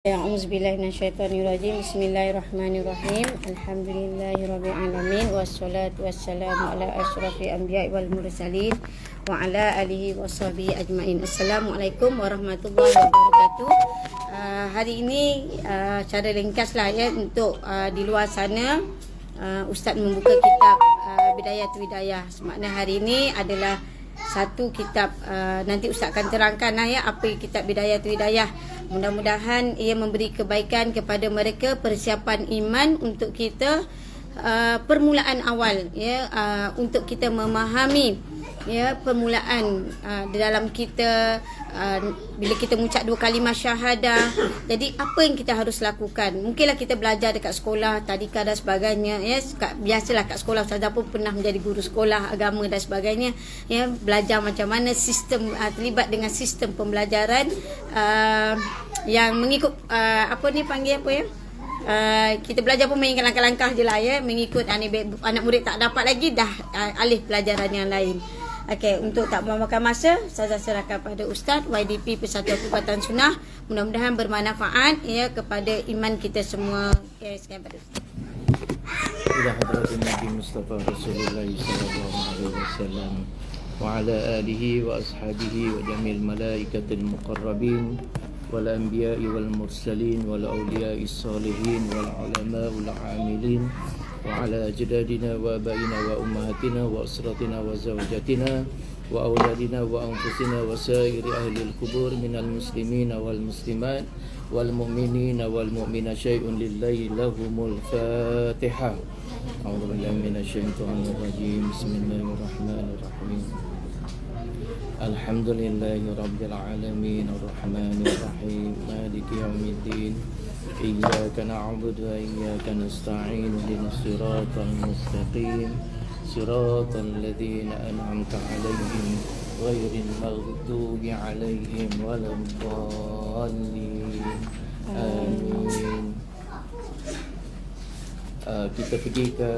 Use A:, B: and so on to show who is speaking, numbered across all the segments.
A: A'udzubillahi minasyaitonirrajim. Bismillahirrahmanirrahim. Alhamdulillahirabbil alamin wassalatu wassalamu ala asyrafil anbiya'i wal mursalin wa ala alihi washabihi ajmain. Assalamualaikum warahmatullahi wabarakatuh. Hari ini cara ringkaslah ya untuk di luar sana Ustaz membuka kitab Bidayatun Hidayah. Makna hari ini adalah satu kitab, nanti Ustaz akan terangkan ya apa kitab Bidayatun Hidayah. Mudah-mudahan ia memberi kebaikan kepada mereka, persiapan iman untuk kita, permulaan awal ya, untuk kita memahami ya permulaan di dalam kita bila kita mengucap 2 kalimah syahadah. Jadi apa yang kita harus lakukan? Mungkinlah kita belajar dekat sekolah tadika dan sebagainya ya, biasalah kat sekolah ustazah pun pernah menjadi guru sekolah agama dan sebagainya ya, belajar macam mana sistem terlibat dengan sistem pembelajaran yang mengikut apa ni panggil apa ya, kita belajar pun mainkan langkah-langkah je lah ya, mengikut anak murid tak dapat lagi dah alih pelajaran yang lain. Okey, untuk tak memakan masa, saya serahkan pada Ustaz YDP Persatuan Perubatan Sunnah. Mudah-mudahan bermanfaat ya kepada iman kita semua. Okey, sekian pada Ustaz.
B: Ila hadratin Nabi Mustafa Rasulullah sallallahu alaihi wasallam wa ala alihi wa ashabihi wa jamil malaikatil muqarrabin wal anbiya'i wal mursalin wal awliya'i salihin wal ulama wal amilin wa ala ajdadina wa abaina wa ummahatina wa usratina wa zawjatina wa auladina wa anfusina wa sairi ahli al-kubur minal muslimina wal muslimat wal mu'minina wal mu'minat syai'un lillahi lahumul fatihah. A'udzu billahi minasy syaithanir rajim. Bismillahirrahmanirrahim. Alhamdulillahi rabbil alamin arrahmanir rahim maliki yaumiddin. Iyyaka na'budu wa iyyaka nasta'in ihdinas siratal mustaqim siratal ladzina an'amta 'alaihim ghairil maghdubi 'alaihim waladdallin. Amin. Kita pergi ke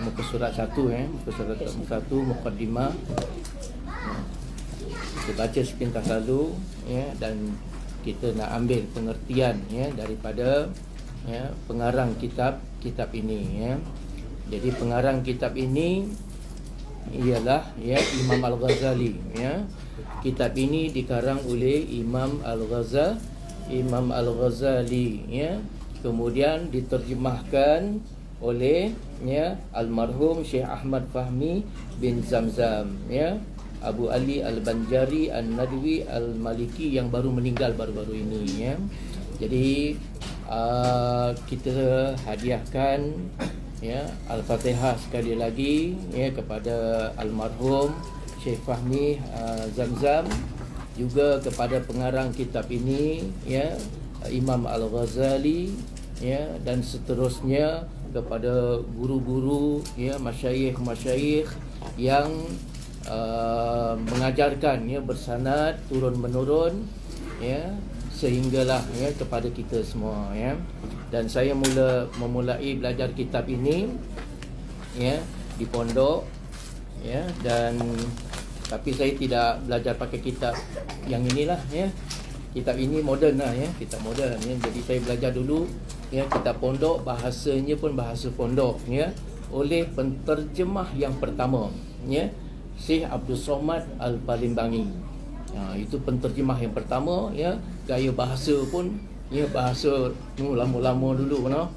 B: muka surat 1 muka surat 1 muqaddimah. Kita baca sepintas lalu ya, dan kita nak ambil pengertian ya daripada ya pengarang kitab ini ya. Jadi pengarang kitab ini ialah ya Imam Al-Ghazali ya. Kitab ini dikarang oleh Imam Al-Ghazali ya. Kemudian diterjemahkan oleh ya almarhum Syekh Ahmad Fahmi bin Zamzam ya, Abu Ali Al-Banjari An-Nadwi Al-Maliki yang baru meninggal baru-baru ini ya. Jadi kita hadiahkan ya Al-Fatihah sekali lagi ya kepada almarhum Syekh Fahmi Zamzam, juga kepada pengarang kitab ini ya Imam Al-Ghazali ya, dan seterusnya kepada guru-guru ya, masyayikh yang mengajarkan ya bersanad turun menurun ya, sehinggalah ya kepada kita semua ya. Dan saya memulai belajar kitab ini ya di pondok ya, dan tapi saya tidak belajar pakai kitab yang inilah ya. Kitab ini moden lah ya, kitab moden ya. Jadi saya belajar dulu ya kitab pondok, bahasanya pun bahasa pondok ya, oleh penterjemah yang pertama ya, Syekh Abdul Somad Al-Palimbangi. Itu penterjemah yang pertama ya. Gaya bahasa pun ya bahasa lama-lama dulu no.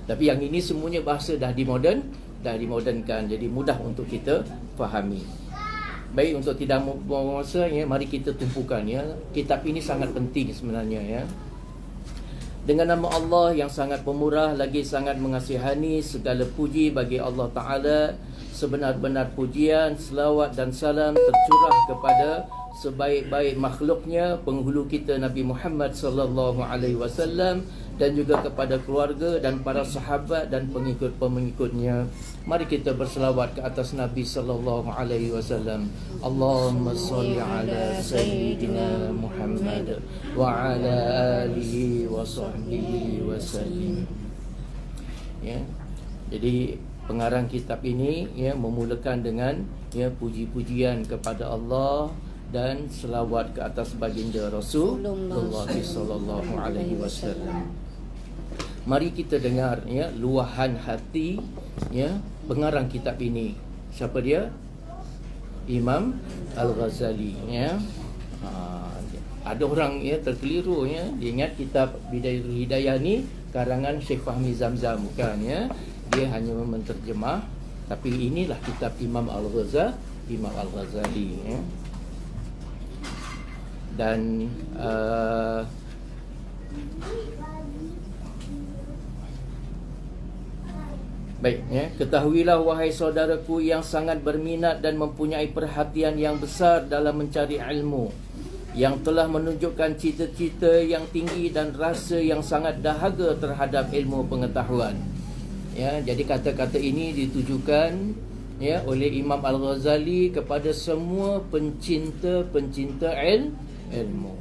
B: Tapi yang ini semuanya bahasa dah dimodernkan, jadi mudah untuk kita fahami. Baik, untuk tidak membuang masa ya, mari kita tumpukan ya. Kitab ini sangat penting sebenarnya ya. Dengan nama Allah yang sangat pemurah lagi sangat mengasihani, segala puji bagi Allah Ta'ala. Sebenar-benar pujian, selawat dan salam tercurah kepada sebaik-baik makhluknya, penghulu kita Nabi Muhammad sallallahu alaihi wasallam, dan juga kepada keluarga dan para sahabat dan pengikut-pengikutnya. Mari kita berselawat ke atas Nabi sallallahu alaihi wasallam. Allahumma shalli ala sayyidina Muhammad wa ala alihi wa sahbihi wasallim. Ya. Jadi pengarang kitab ini ya memulakan dengan ya puji-pujian kepada Allah dan selawat ke atas baginda Rasulullah sallallahu alaihi wasallam. Mari kita dengar ya luahan hati ya pengarang kitab ini. Siapa dia? Imam Al-Ghazali ya. Ada orang ya terkeliru ya, dia ingat kitab Bidayatul Hidayah ni karangan Syekh Fahmi Zamzam, bukan ya. Dia hanya menterjemah, tapi inilah kitab Imam Al-Ghazali ya. Dan baik ya, ketahuilah wahai saudaraku yang sangat berminat dan mempunyai perhatian yang besar dalam mencari ilmu, yang telah menunjukkan cita-cita yang tinggi dan rasa yang sangat dahaga terhadap ilmu pengetahuan. Ya, jadi kata-kata ini ditujukan ya oleh Imam Al-Ghazali kepada semua pencinta-pencinta ilmu.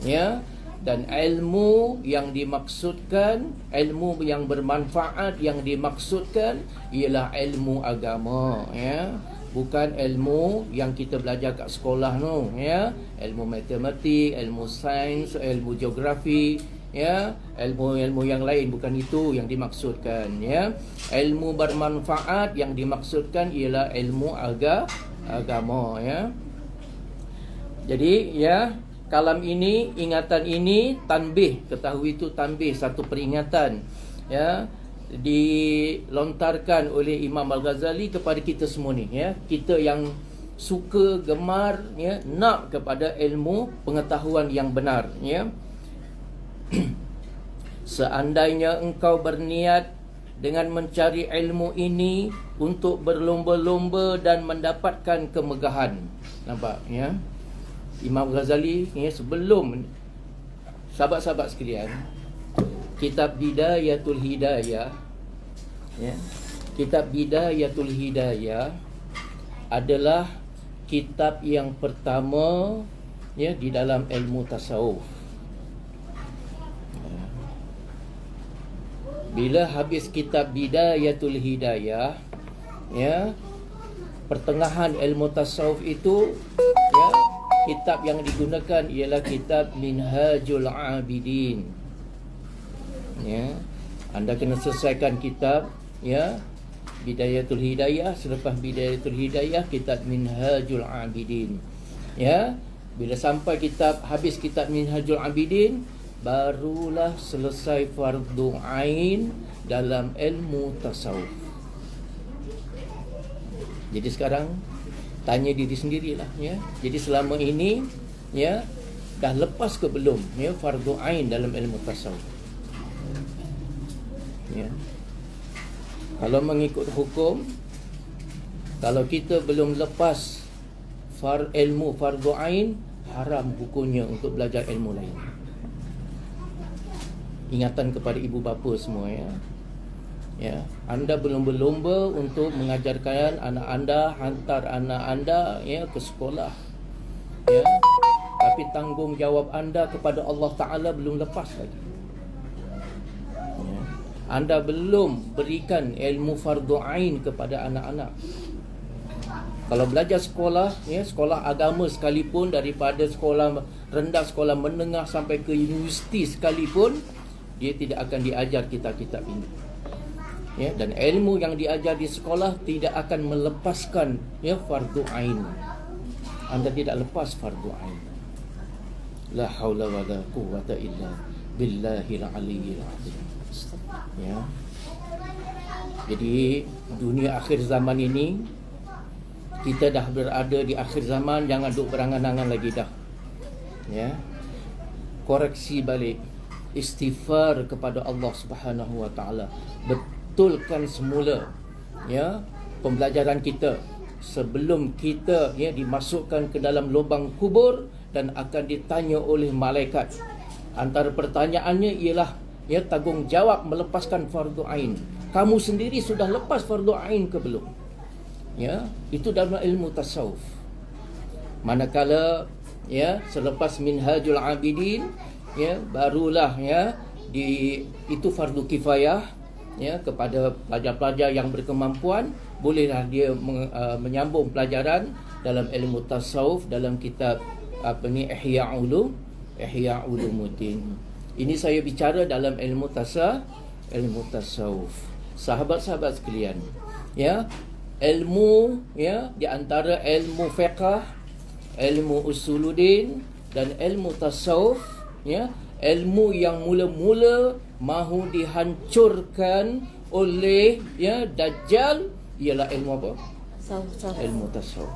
B: Ya. Dan ilmu yang dimaksudkan, ilmu yang bermanfaat yang dimaksudkan ialah ilmu agama ya. Bukan ilmu yang kita belajar kat sekolah tu ya. Ilmu matematik, ilmu sains, ilmu geografi ya, ilmu-ilmu yang lain, bukan itu yang dimaksudkan ya. Ilmu bermanfaat yang dimaksudkan ialah ilmu agama ya. Jadi ya, kalam ini, ingatan ini, tanbih, ketahui itu tanbih, satu peringatan ya, dilontarkan oleh Imam Al-Ghazali kepada kita semua ni ya. Kita yang suka, gemar ya, nak kepada ilmu pengetahuan yang benar ya. Seandainya engkau berniat dengan mencari ilmu ini untuk berlomba-lomba dan mendapatkan kemegahan. Nampak ya? Imam Ghazali ya, sebelum sahabat-sahabat sekalian, kitab Bidayatul Hidayah ya, kitab Bidayatul Hidayah adalah kitab yang pertama ya di dalam ilmu tasawuf. Bila habis kitab Bidayatul Hidayah ya, pertengahan ilmu tasawuf itu ya, kitab yang digunakan ialah kitab Minhajul Abidin. Ya, anda kena selesaikan kitab ya Bidayatul Hidayah. Selepas Bidayatul Hidayah, kitab Minhajul Abidin. Ya, bila sampai habis kitab Minhajul Abidin, barulah selesai fardu ain dalam ilmu tasawuf. Jadi sekarang tanya diri sendirilah ya. Jadi selama ini ya dah lepas ke belum ya fardu ain dalam ilmu tasawuf? Ya. Kalau mengikut hukum, kalau kita belum lepas ilmu fardu ain, haram hukumnya untuk belajar ilmu lain. Ingatan kepada ibu bapa semua ya. Ya, anda belum berlomba untuk mengajarkan anak anda, hantar anak anda ya ke sekolah. Ya. Tapi tanggungjawab anda kepada Allah Taala belum lepas lagi. Ya. Anda belum berikan ilmu fardu ain kepada anak-anak. Kalau belajar sekolah ya, sekolah agama sekalipun, daripada sekolah rendah, sekolah menengah sampai ke universiti sekalipun, dia tidak akan diajar kitab-kitab ini. Ya, dan ilmu yang diajar di sekolah tidak akan melepaskan ya fardu ain. Anda tidak lepas fardu ain. La haula wala quwwata illa billahil aliyyil azim. Ya. Jadi dunia akhir zaman ini, kita dah berada di akhir zaman, jangan duk berangan-angan lagi dah. Ya. Koreksi balik, istighfar kepada Allah Subhanahu wa taala. Betulkan semula ya pembelajaran kita sebelum kita ya dimasukkan ke dalam lubang kubur dan akan ditanya oleh malaikat. Antara pertanyaannya ialah ya tanggungjawab melepaskan fardu ain. Kamu sendiri sudah lepas fardu ain ke belum? Ya, itu dalam ilmu tasawuf. Manakala ya selepas Minhajul Abidin ya barulah ya itu fardu kifayah ya kepada pelajar-pelajar yang berkemampuan, bolehlah dia menyambung pelajaran dalam ilmu tasawuf, dalam kitab apa ni, Ihya Ulumuddin. Ini saya bicara dalam ilmu tasawuf. Sahabat-sahabat sekalian, ya, ilmu, ya, di antara ilmu fiqh, ilmu usuluddin dan ilmu tasawuf, ya, ilmu yang mula-mula mahu dihancurkan oleh, ya, Dajjal ialah ilmu apa? Ilmu tasawuf.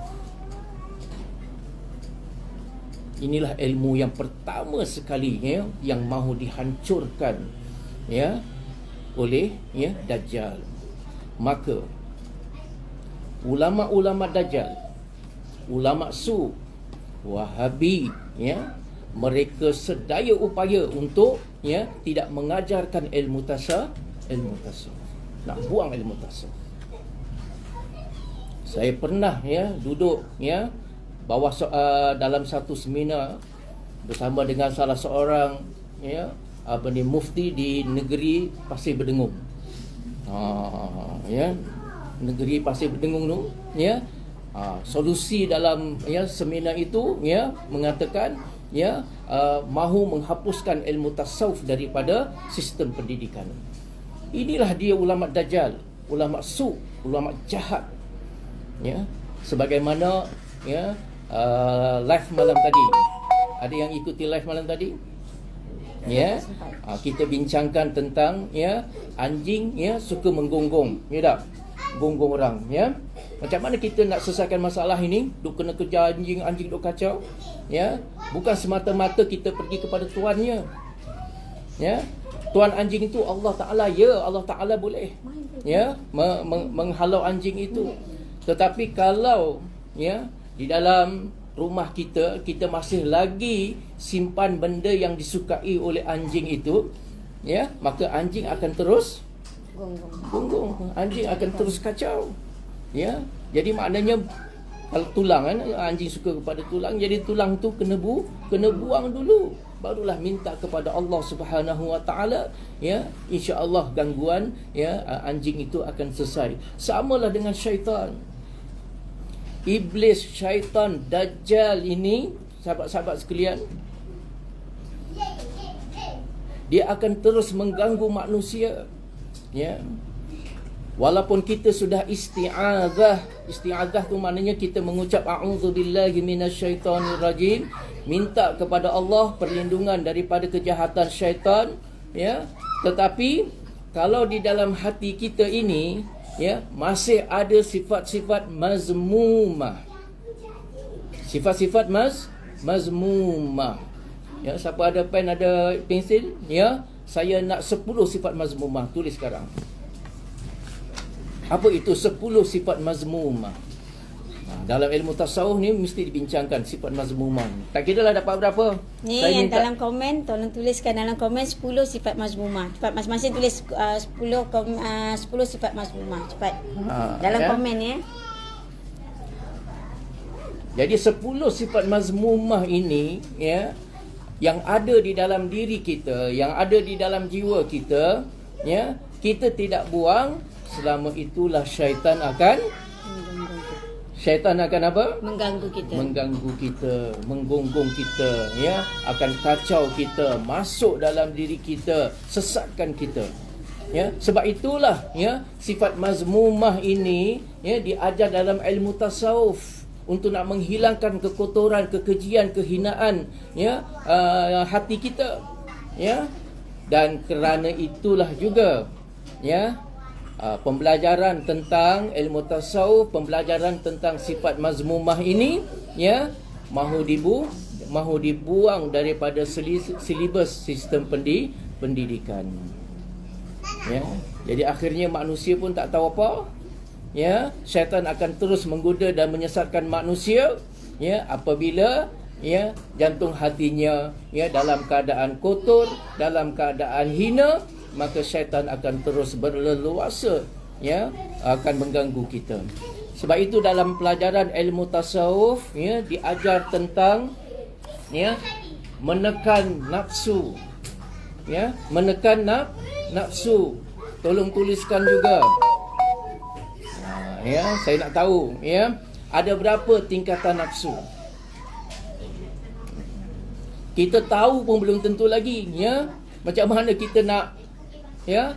B: Inilah ilmu yang pertama sekali, ya, yang mahu dihancurkan, ya, oleh, ya, Dajjal. Maka ulama-ulama Dajjal, ulama su, Wahabi, ya, mereka sedaya upaya untuk, ya, tidak mengajarkan ilmu tasawuf, nak buang ilmu tasawuf. Saya pernah, ya, duduk, ya, bawah dalam satu seminar bersama dengan salah seorang, ya, apa ni, mufti di negeri Pasir Berdengung. Ya, negeri Pasir Berdengung tu, ya, solusi dalam, ya, seminar itu, ya, mengatakan, ya, mahu menghapuskan ilmu tasawuf daripada sistem pendidikan. Inilah dia ulama Dajjal, ulama su, ulama jahat, ya. Sebagaimana, ya, live malam tadi, ada yang ikuti live malam tadi, ya, kita bincangkan tentang, ya, anjing, ya, suka menggonggong, ya tak, gonggong orang, ya. Macam mana kita nak selesaikan masalah ini? Duk kena kejar anjing, anjing duk kacau, ya. Bukan semata-mata kita pergi kepada tuannya, ya. Tuan anjing itu Allah Ta'ala, ya, Allah Ta'ala boleh, ya, menghalau anjing itu. Tetapi kalau, ya, di dalam rumah kita, kita masih lagi simpan benda yang disukai oleh anjing itu, ya, maka anjing akan terus gonggong, anjing akan terus kacau, ya. Jadi maknanya, kalau tulang, kan, anjing suka kepada tulang, jadi tulang tu kena buang dulu, barulah minta kepada Allah Subhanahu Wa Taala, ya, insya-Allah gangguan, ya, anjing itu akan selesai. Samalah dengan syaitan. Iblis, syaitan, Dajjal ini, sahabat-sahabat sekalian, dia akan terus mengganggu manusia, ya. Walaupun kita sudah isti'adzah tu maknanya kita mengucap a'udzubillahi minasyaitonirrajim, minta kepada Allah perlindungan daripada kejahatan syaitan, ya. Tetapi kalau di dalam hati kita ini, ya, masih ada sifat-sifat mazmumah. Sifat-sifat mazmumah. Ya, siapa ada pen, ada pensil, ya, saya nak 10 sifat mazmumah, tulis sekarang. Apa itu 10 sifat mazmumah? Dalam ilmu tasawuf ni mesti dibincangkan sifat mazmumah. Tak kira lah dapat berapa.
A: Ni
B: saya
A: yang
B: minta
A: dalam komen, tolong tuliskan dalam komen 10 sifat mazmumah. Cepat, masing-masing tulis 10 sifat mazmumah. Cepat. Dalam komen, ya.
B: Jadi 10 sifat mazmumah ini, ya, yang ada di dalam diri kita, yang ada di dalam jiwa kita, ya, kita tidak buang, selama itulah syaitan akan apa?
A: Mengganggu kita,
B: menggonggong kita, ya, akan kacau kita, masuk dalam diri kita, sesatkan kita, ya. Sebab itulah, ya, sifat mazmumah ini, ya, diajar dalam ilmu tasawuf untuk nak menghilangkan kekotoran, kekejian, kehinaan, ya, hati kita, ya. Dan kerana itulah juga, ya, pembelajaran tentang ilmu tasawuf, pembelajaran tentang sifat mazmumah ini, ya, mahu dibuang daripada silibus sistem pendidikan, ya. Jadi akhirnya manusia pun tak tahu apa, ya. Syaitan akan terus menggoda dan menyesatkan manusia, ya, apabila, ya, jantung hatinya, ya, dalam keadaan kotor, dalam keadaan hina, maka syaitan akan terus berleluasa, ya, akan mengganggu kita. Sebab itu dalam pelajaran ilmu tasawuf, ya, diajar tentang, ya, menekan nafsu, ya, menekan nafsu. Tolong tuliskan juga, ya, saya nak tahu, ya, ada berapa tingkatan nafsu? Kita tahu pun belum tentu lagi, ya. Macam mana kita nak, ya,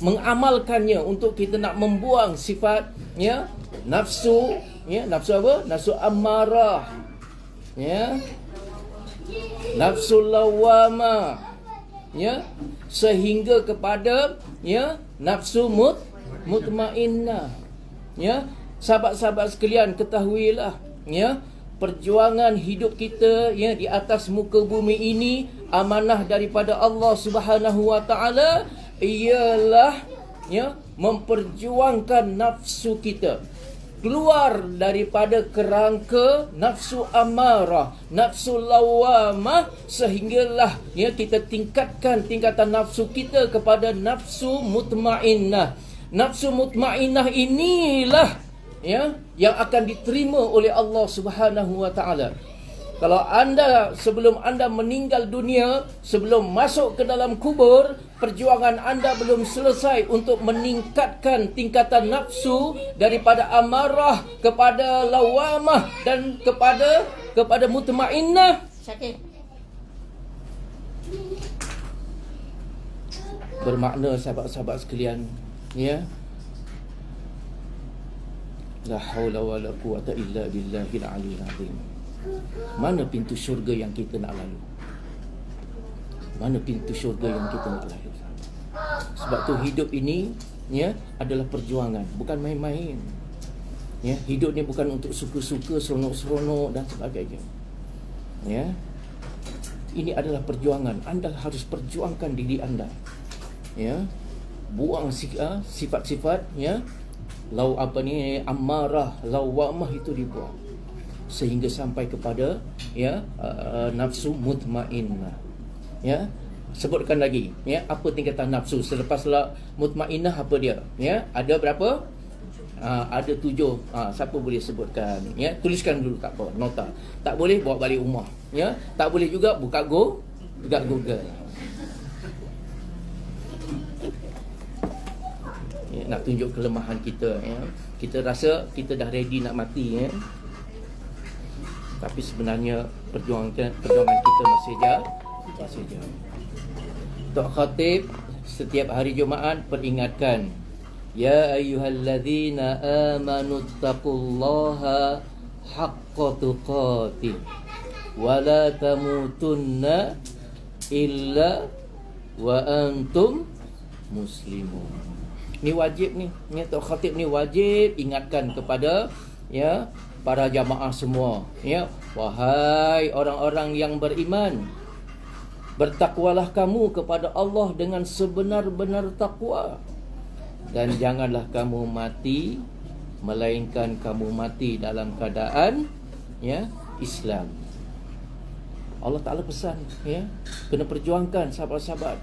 B: mengamalkannya untuk kita nak membuang sifat, ya, nafsu, ya, nafsu apa? Nafsu amarah, ya, nafsu lawamah, ya, sehingga kepada, ya, nafsu mutmainnah. Ya, sahabat-sahabat sekalian, ketahuilah, ya, perjuangan hidup kita, ya, di atas muka bumi ini amanah daripada Allah Subhanahu wa taala ialah, ya, memperjuangkan nafsu kita keluar daripada kerangka nafsu amarah, nafsu lawamah, sehinggalah, ya, kita tingkatkan tingkatan nafsu kita kepada nafsu mutmainnah. Nafsu mutmainnah inilah, ya, yang akan diterima oleh Allah Subhanahu wa taala. Kalau anda, sebelum anda meninggal dunia, sebelum masuk ke dalam kubur, perjuangan anda belum selesai untuk meningkatkan tingkatan nafsu daripada amarah kepada lawamah dan kepada mutmainnah,
A: Sakit.
B: bermakna sahabat-sahabat sekalian, ya, la haula wala quwata illa billahil aliyil azim. Mana pintu syurga yang kita nak lalu? Mana pintu syurga yang kita nak lalu? Sebab tu hidup ini, ya, adalah perjuangan, bukan main-main. Ya, hidup ni bukan untuk suka-suka, seronok-seronok dan sebagainya. Ya. Ini adalah perjuangan. Anda harus perjuangkan diri anda. Ya. Buang sifat-sifat, ya, amarah, lawamah itu dibuang sehingga sampai kepada, ya, nafsu mutmainnah. Ya, sebutkan lagi, ya, apa tingkatan nafsu selepas mutmainnah, apa dia? Ya, ada berapa? Ada 7. Siapa boleh sebutkan? Ya, tuliskan dulu, tak apa, nota. Tak boleh bawa balik rumah. Ya, tak boleh juga buka Google. Ya, nak tunjuk kelemahan kita, ya. Kita rasa kita dah ready nak mati, ya. Tapi sebenarnya perjuangan kita masih jauh. Tok Khatib setiap hari Jumaat peringatkan, ya ayyuhallazina amanu taqullaha haqqa tuqatih wa la tamutunna illa wa antum muslimun. Ni wajib ni, Tok Khatib ni wajib ingatkan kepada, ya, para jamaah semua, ya, wahai orang-orang yang beriman, bertakwalah kamu kepada Allah dengan sebenar-benar takwa, dan janganlah kamu mati melainkan kamu mati dalam keadaan, ya, Islam. Allah Taala pesan, ya, kena perjuangkan sahabat-sahabat.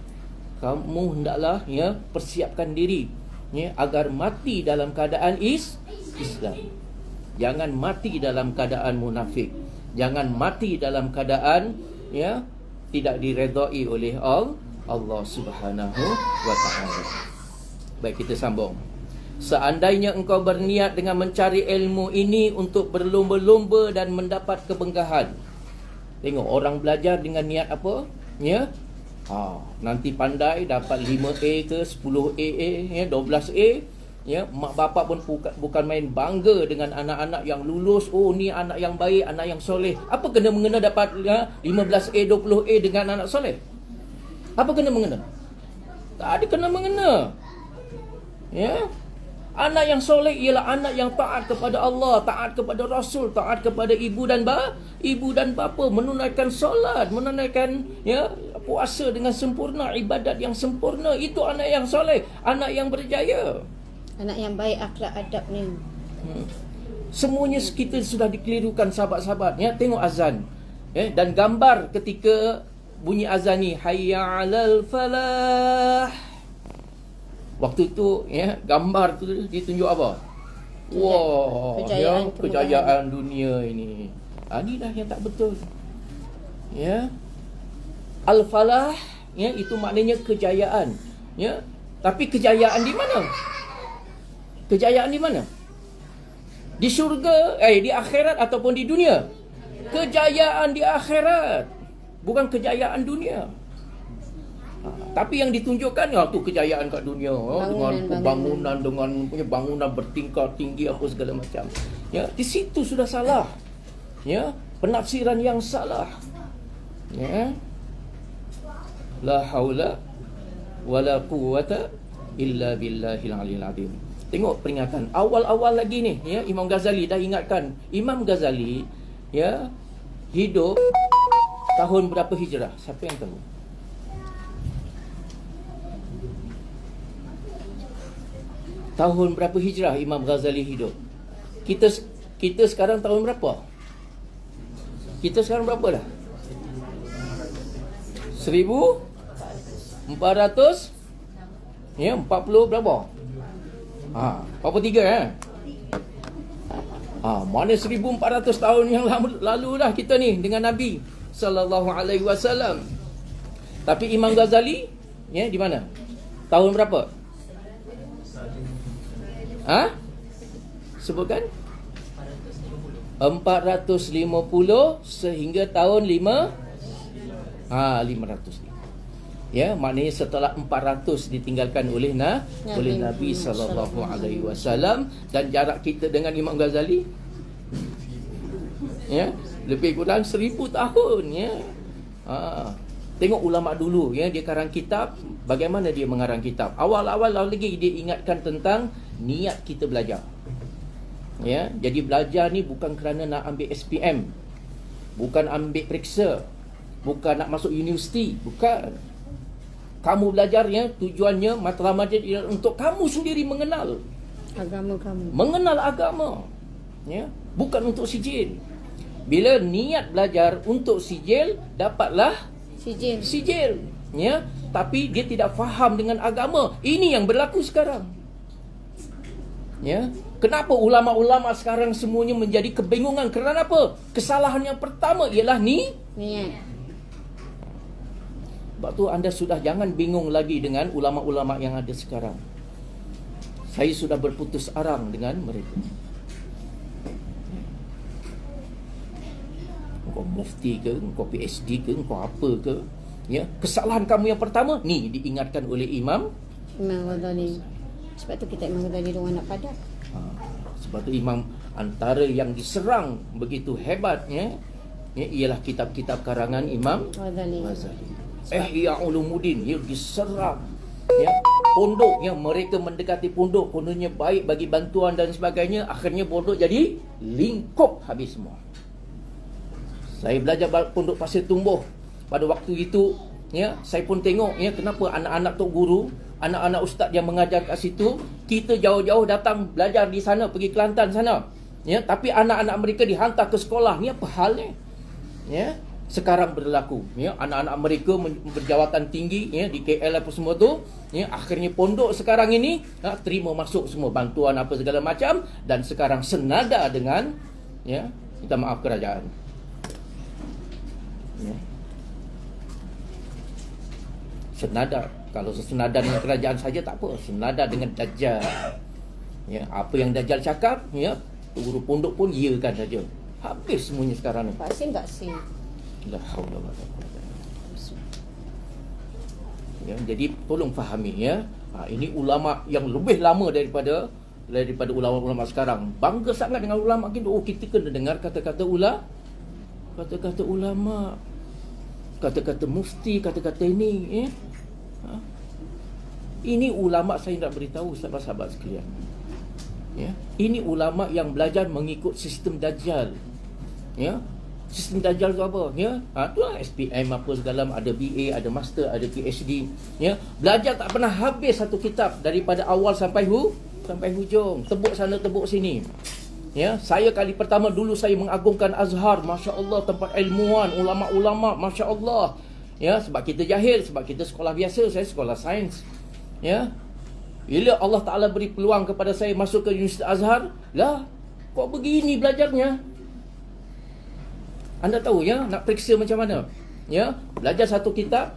B: Kamu hendaklah, ya, persiapkan diri, ya, agar mati dalam keadaan Islam. Jangan mati dalam keadaan munafik. Jangan mati dalam keadaan, ya, tidak diredai oleh Allah Subhanahu wa taala. Baik, kita sambung. Seandainya engkau berniat dengan mencari ilmu ini untuk berlomba-lomba dan mendapat kebanggaan. Tengok orang belajar dengan niat apa? Ya. Nanti pandai dapat 5A ke 10A, ya, 12A. Ya, mak bapak pun bukan main bangga dengan anak-anak yang lulus. Oh, ni anak yang baik, anak yang soleh. Apa kena mengena dapat, ya, 15A, 20A dengan anak soleh? Apa kena mengena? Tak ada kena mengena. Ya. Anak yang soleh ialah anak yang taat kepada Allah, taat kepada Rasul, taat kepada ibu dan bapa, menunaikan solat, menunaikan, ya, puasa dengan sempurna, ibadat yang sempurna. Itu anak yang soleh, anak yang berjaya.
A: Anak yang baik akhlak adab ni.
B: Semuanya kita sudah dikelirukan sahabat-sahabat, ya. Tengok azan, ya, dan gambar ketika bunyi azan ni, hayya 'alal falah. Waktu tu, ya, gambar tu ditunjuk apa? Wah, kejayaan dunia ini. Ini dah yang tak betul. Ya. Al-falah, ya, itu maknanya kejayaan, ya. Tapi kejayaan di mana? Kejayaan di mana? Di syurga, di akhirat ataupun di dunia? Kejayaan di akhirat, bukan kejayaan dunia. Tapi yang ditunjukkan tu kejayaan kat dunia, dengan pembangunan, dengan punya bangunan bertingkat tinggi apa segala macam. Ya, di situ sudah salah. Ya, penafsiran yang salah. Ya. La haula wala quwwata illa billahil aliyil azim. Tengok peringatan awal-awal lagi ni, ya, Imam Ghazali dah ingatkan. Imam Ghazali, ya, hidup tahun berapa Hijrah? Siapa yang tahu? Tahun berapa Hijrah Imam Ghazali hidup? Kita sekarang tahun berapa? Kita sekarang berapa dah? 1400, ya, 40 berapa? 43 mana 1400 tahun yang lalu dah kita ni dengan Nabi sallallahu alaihi wasallam. Tapi Imam Ghazali, ya, di mana? Tahun berapa? Sebutkan. 450 sehingga tahun 500. Ya, maknanya setelah 400 ditinggalkan oleh Nabi sallallahu alaihi wasallam, dan jarak kita dengan Imam Ghazali, ya, lebih kurang 1000 tahun, ya. Tengok ulama dulu, ya, dia karang kitab, bagaimana dia mengarang kitab. Awal-awal lagi dia ingatkan tentang niat kita belajar. Ya, jadi belajar ni bukan kerana nak ambil SPM, bukan ambil periksa, bukan nak masuk universiti, bukan. Kamu belajarnya tujuannya, matlamatnya untuk kamu sendiri mengenal
A: agama kamu.
B: Mengenal agama, ya, bukan untuk sijil. Bila niat belajar untuk sijil, dapatlah sijil, ya, tapi dia tidak faham dengan agama. Ini yang berlaku sekarang. Ya, kenapa ulama-ulama sekarang semuanya menjadi kebingungan? Kerana apa? Kesalahan yang pertama ialah niat. Sebab tu anda sudah jangan bingung lagi dengan ulama-ulama yang ada sekarang. Saya sudah berputus arang dengan mereka. Kau mufti ke, kau PhD ke, kau apa ke, ya, kesalahan kamu yang pertama ni diingatkan oleh Imam
A: Ghazali. Sebab tu kita Imam Ghazali orang nak padat.
B: Sebab tu Imam antara yang diserang begitu hebatnya, ya, ialah kitab-kitab karangan Imam Ghazali. Ihya Ulumuddin, ia diserang, ya. Pondok yang mereka mendekati pondoknya baik bagi bantuan dan sebagainya, akhirnya pondok jadi lingkup habis semua. Saya belajar pondok Pasir Tumbuh pada waktu itu, ya, saya pun tengok, ya, kenapa anak-anak tok guru, anak-anak ustaz yang mengajar kat situ, kita jauh-jauh datang belajar di sana, pergi Kelantan sana, ya, tapi anak-anak mereka dihantar ke sekolah. Ni apa halnya? Ya, sekarang berlaku, ya, anak-anak mereka berjawatan tinggi, ya, di KL apa semua tu, ya, akhirnya pondok sekarang ini, ya, terima masuk semua bantuan apa segala macam, dan sekarang senada dengan, ya, minta maaf, kerajaan, ya. Senada. Kalau senada dengan kerajaan saja tak apa, senada dengan Dajjal, ya, apa yang Dajjal cakap, ya, guru pondok pun iyakan saja. Habis semuanya sekarang ni.
A: Vaksin tak sih?
B: La haula wala quwwata. Ya, jadi tolong fahami, ya. Ini ulama yang lebih lama daripada ulama-ulama sekarang. Bangga sangat dengan ulama kita. Oh, kita kena dengar kata-kata ulama, kata-kata mufti, kata-kata ini, ya. Ini ulama, saya nak beritahu sahabat-sahabat sekalian, ya. Ini ulama yang belajar mengikut sistem Dajjal, ya. Sistem Dajjal tu apa, ya? Tu lah SPM apa segala, ada BA, ada master, ada PhD, ya. Belajar tak pernah habis satu kitab daripada awal sampai hujung, tebuk sana tebuk sini. Ya, saya kali pertama dulu saya mengagungkan Azhar, masya-Allah, tempat ilmuwan, ulama-ulama, masya-Allah. Ya, sebab kita jahil, sebab kita sekolah biasa, saya sekolah sains. Ya. Bila Allah Taala beri peluang kepada saya masuk ke Universiti Azhar, lah, kok begini belajarnya? Anda tahu, ya, nak periksa macam mana? Ya, belajar satu kitab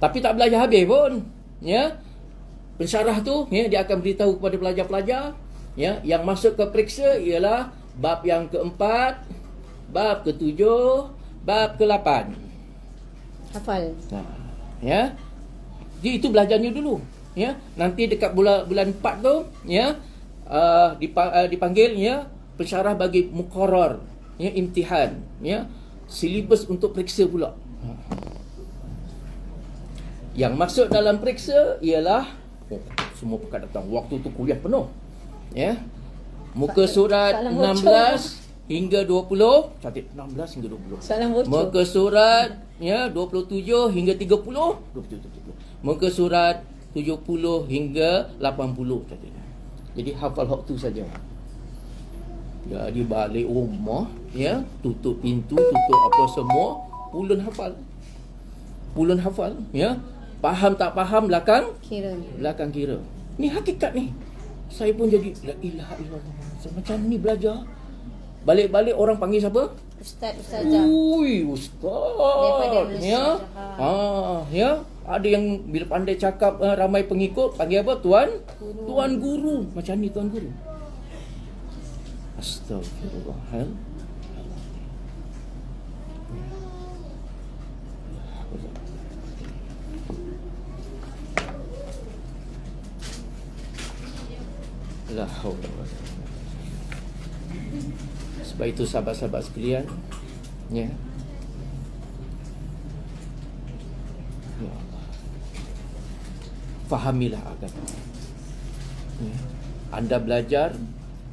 B: tapi tak belajar habis pun, ya. Pensyarah tu, ya, dia akan beritahu kepada pelajar-pelajar, Ya, yang masuk ke periksa ialah bab yang keempat, bab ketujuh, bab ke-8.
A: Hafal.
B: Ya. Jadi itu belajarnya dulu. Ya, nanti dekat bulan 4 tu, ya, dipanggil, ya, pensyarah bagi muqarrar, ya, imtihan, ya, silibus untuk periksa pula. Yang maksud dalam periksa ialah semua pekat datang. Waktu tu kuliah penuh. Ya. Muka surat
A: Salam
B: 16 hingga 20, catat 16 hingga 20.
A: Salam bocor.
B: Muka surat, ya, 27 hingga 30, 27. Muka surat 70 hingga 80, catat. Jadi hafal hak tu saja. Jadi balik rumah, ya, tutup pintu, tutup apa semua, pulun hafal, ya. Faham tak faham belakang kira. Ni hakikat ni. Saya pun jadi la ilaha illallah. Macam ni belajar. Balik-balik orang panggil siapa?
A: Ustazah.
B: Ui, ustaz. Ya. Ya. Ada yang bila pandai cakap, ramai pengikut panggil apa? Tuan guru. Macam ni tuan guru. Astagfirullahaladzim. La haula wala quwwata. Sebab itu sahabat-sahabat sekalian, ya. Ya Allah. Fahamilah agama. Ya. Anda belajar,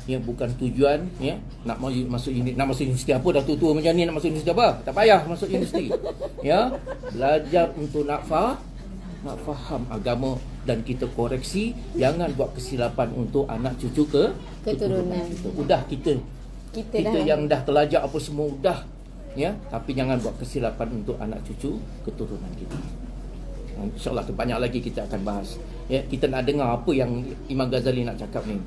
B: ya, bukan tujuan, ya, nak masuk universiti apa, dah tua macam ni nak masuk universiti apa? Tak payah masuk universiti. Ya, belajar untuk nak faham agama dan kita koreksi, jangan buat kesilapan untuk anak cucu keturunan kita. Udah kita yang dah terlajak apa semua udah, ya, tapi jangan buat kesilapan untuk anak cucu keturunan kita. InsyaAllah banyak lagi kita akan bahas. Ya, kita nak dengar apa yang Imam Ghazali nak cakap ni.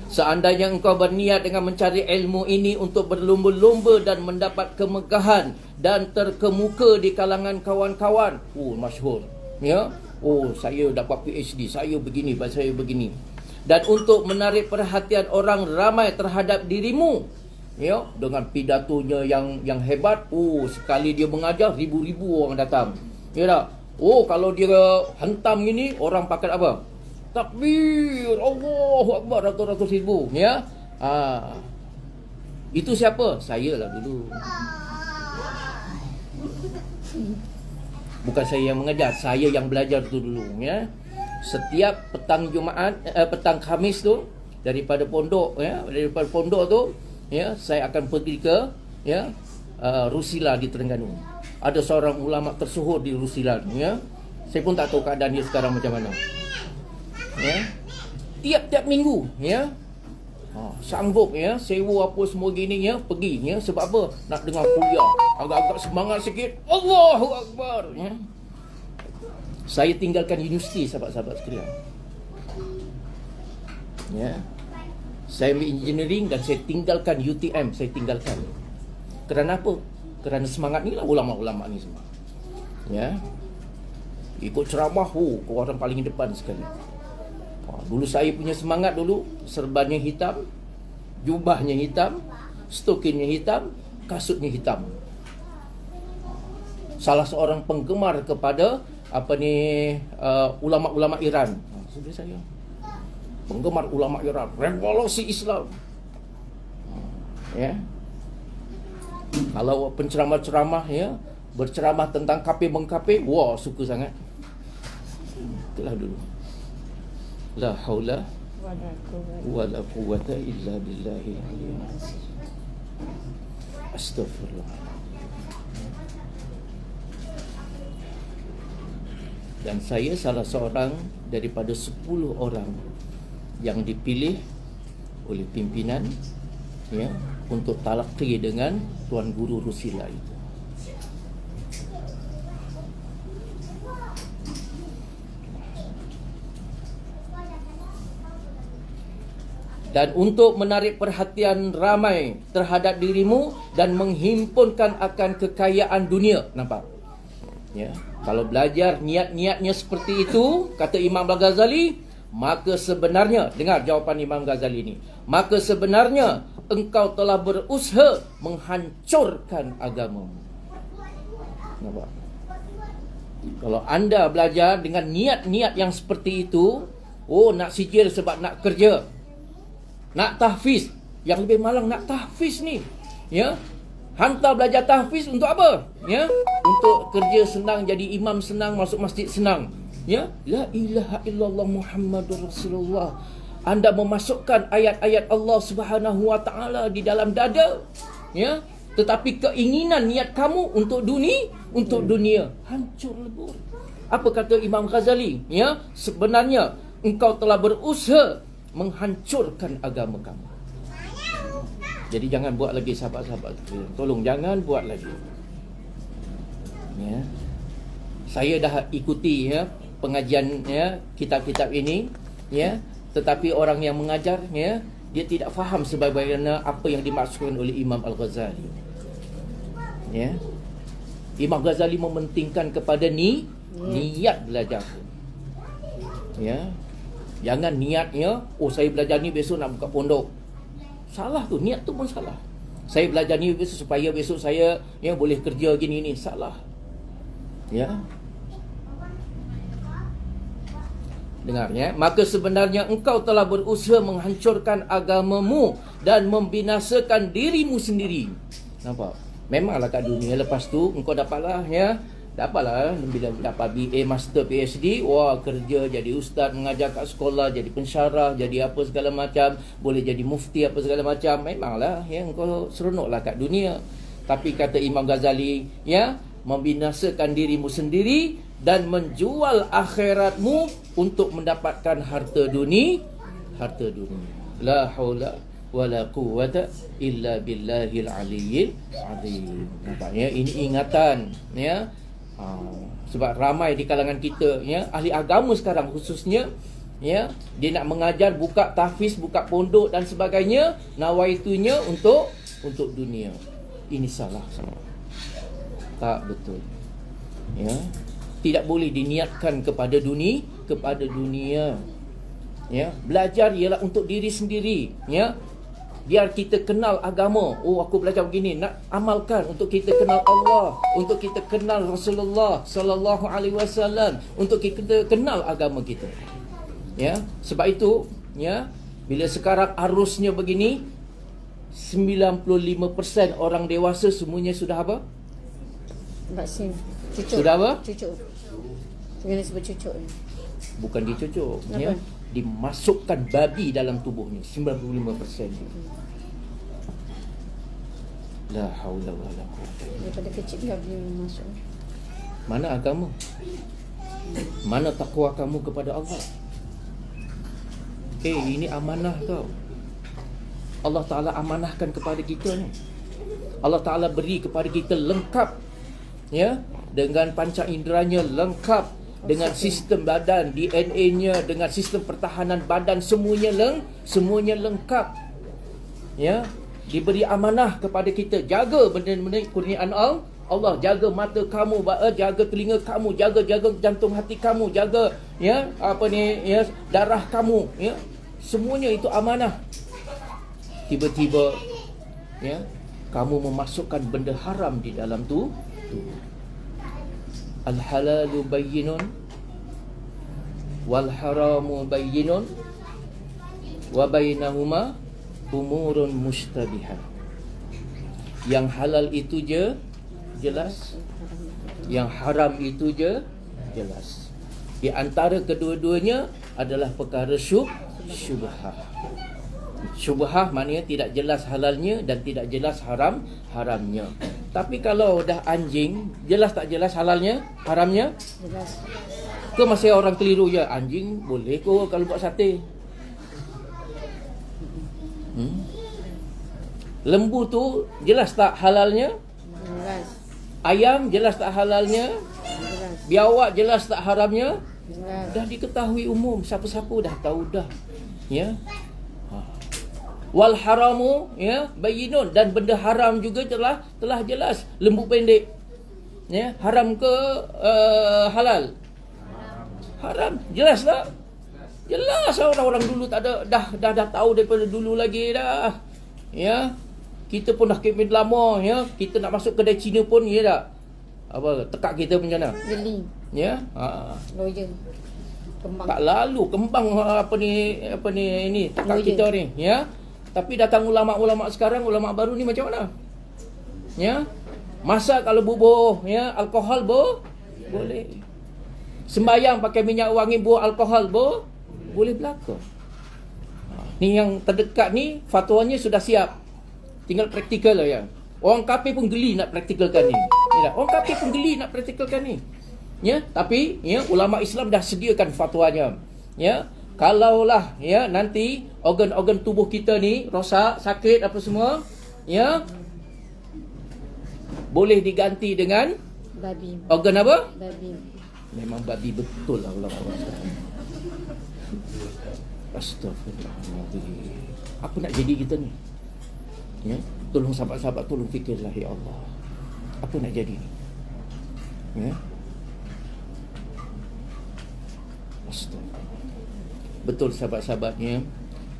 B: Seandainya engkau berniat dengan mencari ilmu ini untuk berlumba-lumba dan mendapat kemegahan dan terkemuka di kalangan kawan-kawan, masyhur, ya, saya dapat PhD, saya begini, saya begini, dan untuk menarik perhatian orang ramai terhadap dirimu, ya, dengan pidatonya yang hebat, sekali dia mengajar ribu-ribu orang datang, ya tak? Kalau dia hentam gini, orang pakai apa? Takbir, Allahu Akbar, ratus-ratus ribu, ya. Itu siapa? Saya lah dulu. Bukan saya yang mengajar, saya yang belajar tu dulu, ya. Setiap petang Jumaat, petang Khamis tu, daripada pondok, ya, tu, ya, saya akan pergi ke, ya, Rusila di Terengganu. Ada seorang ulama tersohor di Rusila, ya. Saya pun tak tahu keadaan dia sekarang macam mana. Ya. Tiap-tiap minggu, ya. Sanggup, ya, sewa apa semua gini, ya, pergi, ya. Sebab apa? Nak dengar kuliah, agak-agak semangat sikit. Allahu Akbar, ya. Saya tinggalkan universiti, sahabat-sahabat sekalian, ya. Saya ambil engineering dan saya tinggalkan UTM, saya tinggalkan. Kerana apa? Kerana semangat ni lah ulama-ulama ni semua, ya. Ikut ceramah, orang paling depan sekali. Dulu saya punya semangat dulu, serbannya hitam, jubahnya hitam, stokinnya hitam, kasutnya hitam. Salah seorang penggemar kepada ulama-ulama Iran. Sudah saya penggemar ulama Iran, revolusi Islam. Ya. Kalau penceramah-ceramah, ya, berceramah tentang kafir-mengkafir, suka sangat. Itulah dulu. La haula wala quwwata illa billahi. Astagfirullah. Dan saya salah seorang daripada 10 orang yang dipilih oleh pimpinan, ya, untuk talaqi dengan Tuan Guru Rusila itu. Dan untuk menarik perhatian ramai terhadap dirimu dan menghimpunkan akan kekayaan dunia. Nampak? Ya. Kalau belajar niat-niatnya seperti itu, kata Imam Al-Ghazali, maka sebenarnya, dengar jawapan Imam Ghazali ni, maka sebenarnya engkau telah berusaha menghancurkan agamamu. Nampak? Kalau anda belajar dengan niat-niat yang seperti itu, nak sijil sebab nak kerja, nak tahfiz, yang lebih malang nak tahfiz ni, ya, hantar belajar tahfiz untuk apa? Ya, untuk kerja senang, jadi imam senang, masuk masjid senang. Ya, la ilaha illallah Muhammadur Rasulullah. Anda memasukkan ayat-ayat Allah Subhanahu wa taala di dalam dada, ya, tetapi keinginan niat kamu untuk dunia hancur lebur. Apa kata Imam Ghazali? Ya, sebenarnya engkau telah berusaha menghancurkan agama kamu. Jadi jangan buat lagi, sahabat-sahabat. Tolong jangan buat lagi. Ya. Saya dah ikuti, ya, pengajian, ya, kitab-kitab ini, ya, tetapi orang yang mengajar, ya, dia tidak faham sebagaimana apa yang dimaksudkan oleh Imam Al-Ghazali. Ya. Imam Ghazali mementingkan kepada niat belajar. Ya. Jangan niatnya, saya belajar ni besok nak buka pondok. Salah tu, niat tu pun salah. Saya belajar ni besok supaya besok saya, ya, boleh kerja gini ni. Salah. Ya. Dengar, ya. Maka sebenarnya engkau telah berusaha menghancurkan agamamu dan membinasakan dirimu sendiri. Nampak? Memanglah kat dunia lepas tu engkau dapatlah, ya, bila dapat BA, Master, PhD, wah, kerja jadi ustaz, mengajar kat sekolah, jadi pensyarah, jadi apa segala macam, boleh jadi mufti apa segala macam. Memanglah, ya, engkau seronoklah kat dunia. Tapi kata Imam Ghazali, ya, membinasakan dirimu sendiri dan menjual akhiratmu untuk mendapatkan harta dunia. La haula wala quwwata illa billahil aliyyil azim. Nampaknya ini ingatan, ya. Sebab ramai di kalangan kita, ya, ahli agama sekarang khususnya, ya, dia nak mengajar, buka tahfiz, buka pondok dan sebagainya, nawaitunya untuk dunia. Ini salah semua. Tak betul. Ya. Tidak boleh diniatkan kepada dunia. Ya, belajar ialah untuk diri sendiri, ya. Biar kita kenal agama. Aku belajar begini, nak amalkan untuk kita kenal Allah, untuk kita kenal Rasulullah sallallahu alaihi wasallam, untuk kita kenal agama kita. Ya, sebab itu, ya, bila sekarang arusnya begini, 95% orang dewasa semuanya sudah apa?
A: Vaksin. Cucuk.
B: Sudah apa?
A: Cucuk. Kena sebut cucuk.
B: Bukan dicucuk, ya.
A: Apa?
B: Dimasukkan babi dalam tubuhnya 95%. La haula wala quwwata.
A: Daripada kecil dia masuk.
B: Mana agama? Mana takwa kamu kepada Allah? Ini amanah tau. Allah Ta'ala amanahkan kepada kita ni. Allah Ta'ala beri kepada kita lengkap, ya, dengan panca inderanya lengkap, dengan sistem badan, DNA-nya, dengan sistem pertahanan badan, semuanya lengkap. Ya, diberi amanah kepada kita. Jaga benda-benda kurniaan Allah. Jaga mata kamu, jaga telinga kamu, jaga jantung hati kamu, jaga, ya, darah kamu, ya. Semuanya itu amanah. Tiba-tiba, ya, kamu memasukkan benda haram di dalam tu. Al-halalu bayyinun wal haramu bayyinun wa bainahuma umurun mushtabihat. Yang halal itu je jelas, yang haram itu je jelas. Di antara kedua-duanya adalah perkara syubhah. Syubhah maknanya tidak jelas halalnya dan tidak jelas haramnya. Tapi kalau dah anjing, jelas tak jelas halalnya, haramnya?
A: Jelas.
B: Ke masih orang keliru je, anjing boleh kok kalau buat sate. Lembu tu jelas tak halalnya?
A: Jelas.
B: Ayam jelas tak halalnya?
A: Jelas.
B: Biawak jelas tak haramnya?
A: Jelas.
B: Dah diketahui umum, siapa-siapa dah tahu dah. Ya. Wal haramu, ya, bayyinun, dan benda haram juga telah jelas. Lembu pendek, ya, haram ke halal? Haram, jelas tak? Jelas orang-orang dulu tak ada, dah tahu daripada dulu lagi dah. Ya. Kita pun dah kempen lama, ya. Kita nak masuk kedai Cina pun, ya tak? Apa, tekak kita macam mana?
A: Geli.
B: Ya.
A: Lawyer. Kembang.
B: Tak lalu kembang apa ni tekak kita ni, ya. Tapi datang ulama-ulama sekarang, ulama baru ni macam mana? Ya. Masak kalau bubuh, ya, alkohol boleh. Sembayang pakai minyak wangi buah alkohol boleh berlaku. Ni yang terdekat ni fatwanya sudah siap. Tinggal praktikal lah ya. Orang kafir pun geli nak praktikalkan ni. Ya, orang kafir pun geli nak praktikalkan ni. Ya, tapi ya ulama Islam dah sediakan fatwanya. Ya, kalaulah ya nanti organ-organ tubuh kita ni rosak, sakit apa semua, ya boleh diganti dengan
A: Babi.
B: organ apa?
A: Babi.
B: Memang babi betul lah ulama sekarang. Astaghfirullahaladzim. Apa nak jadi kita ni? Ya, tolong sahabat-sahabat, tolong fikirlah ya Allah. Apa nak jadi ni? Ya. Astaghfirullah. Betul sahabat-sahabatnya,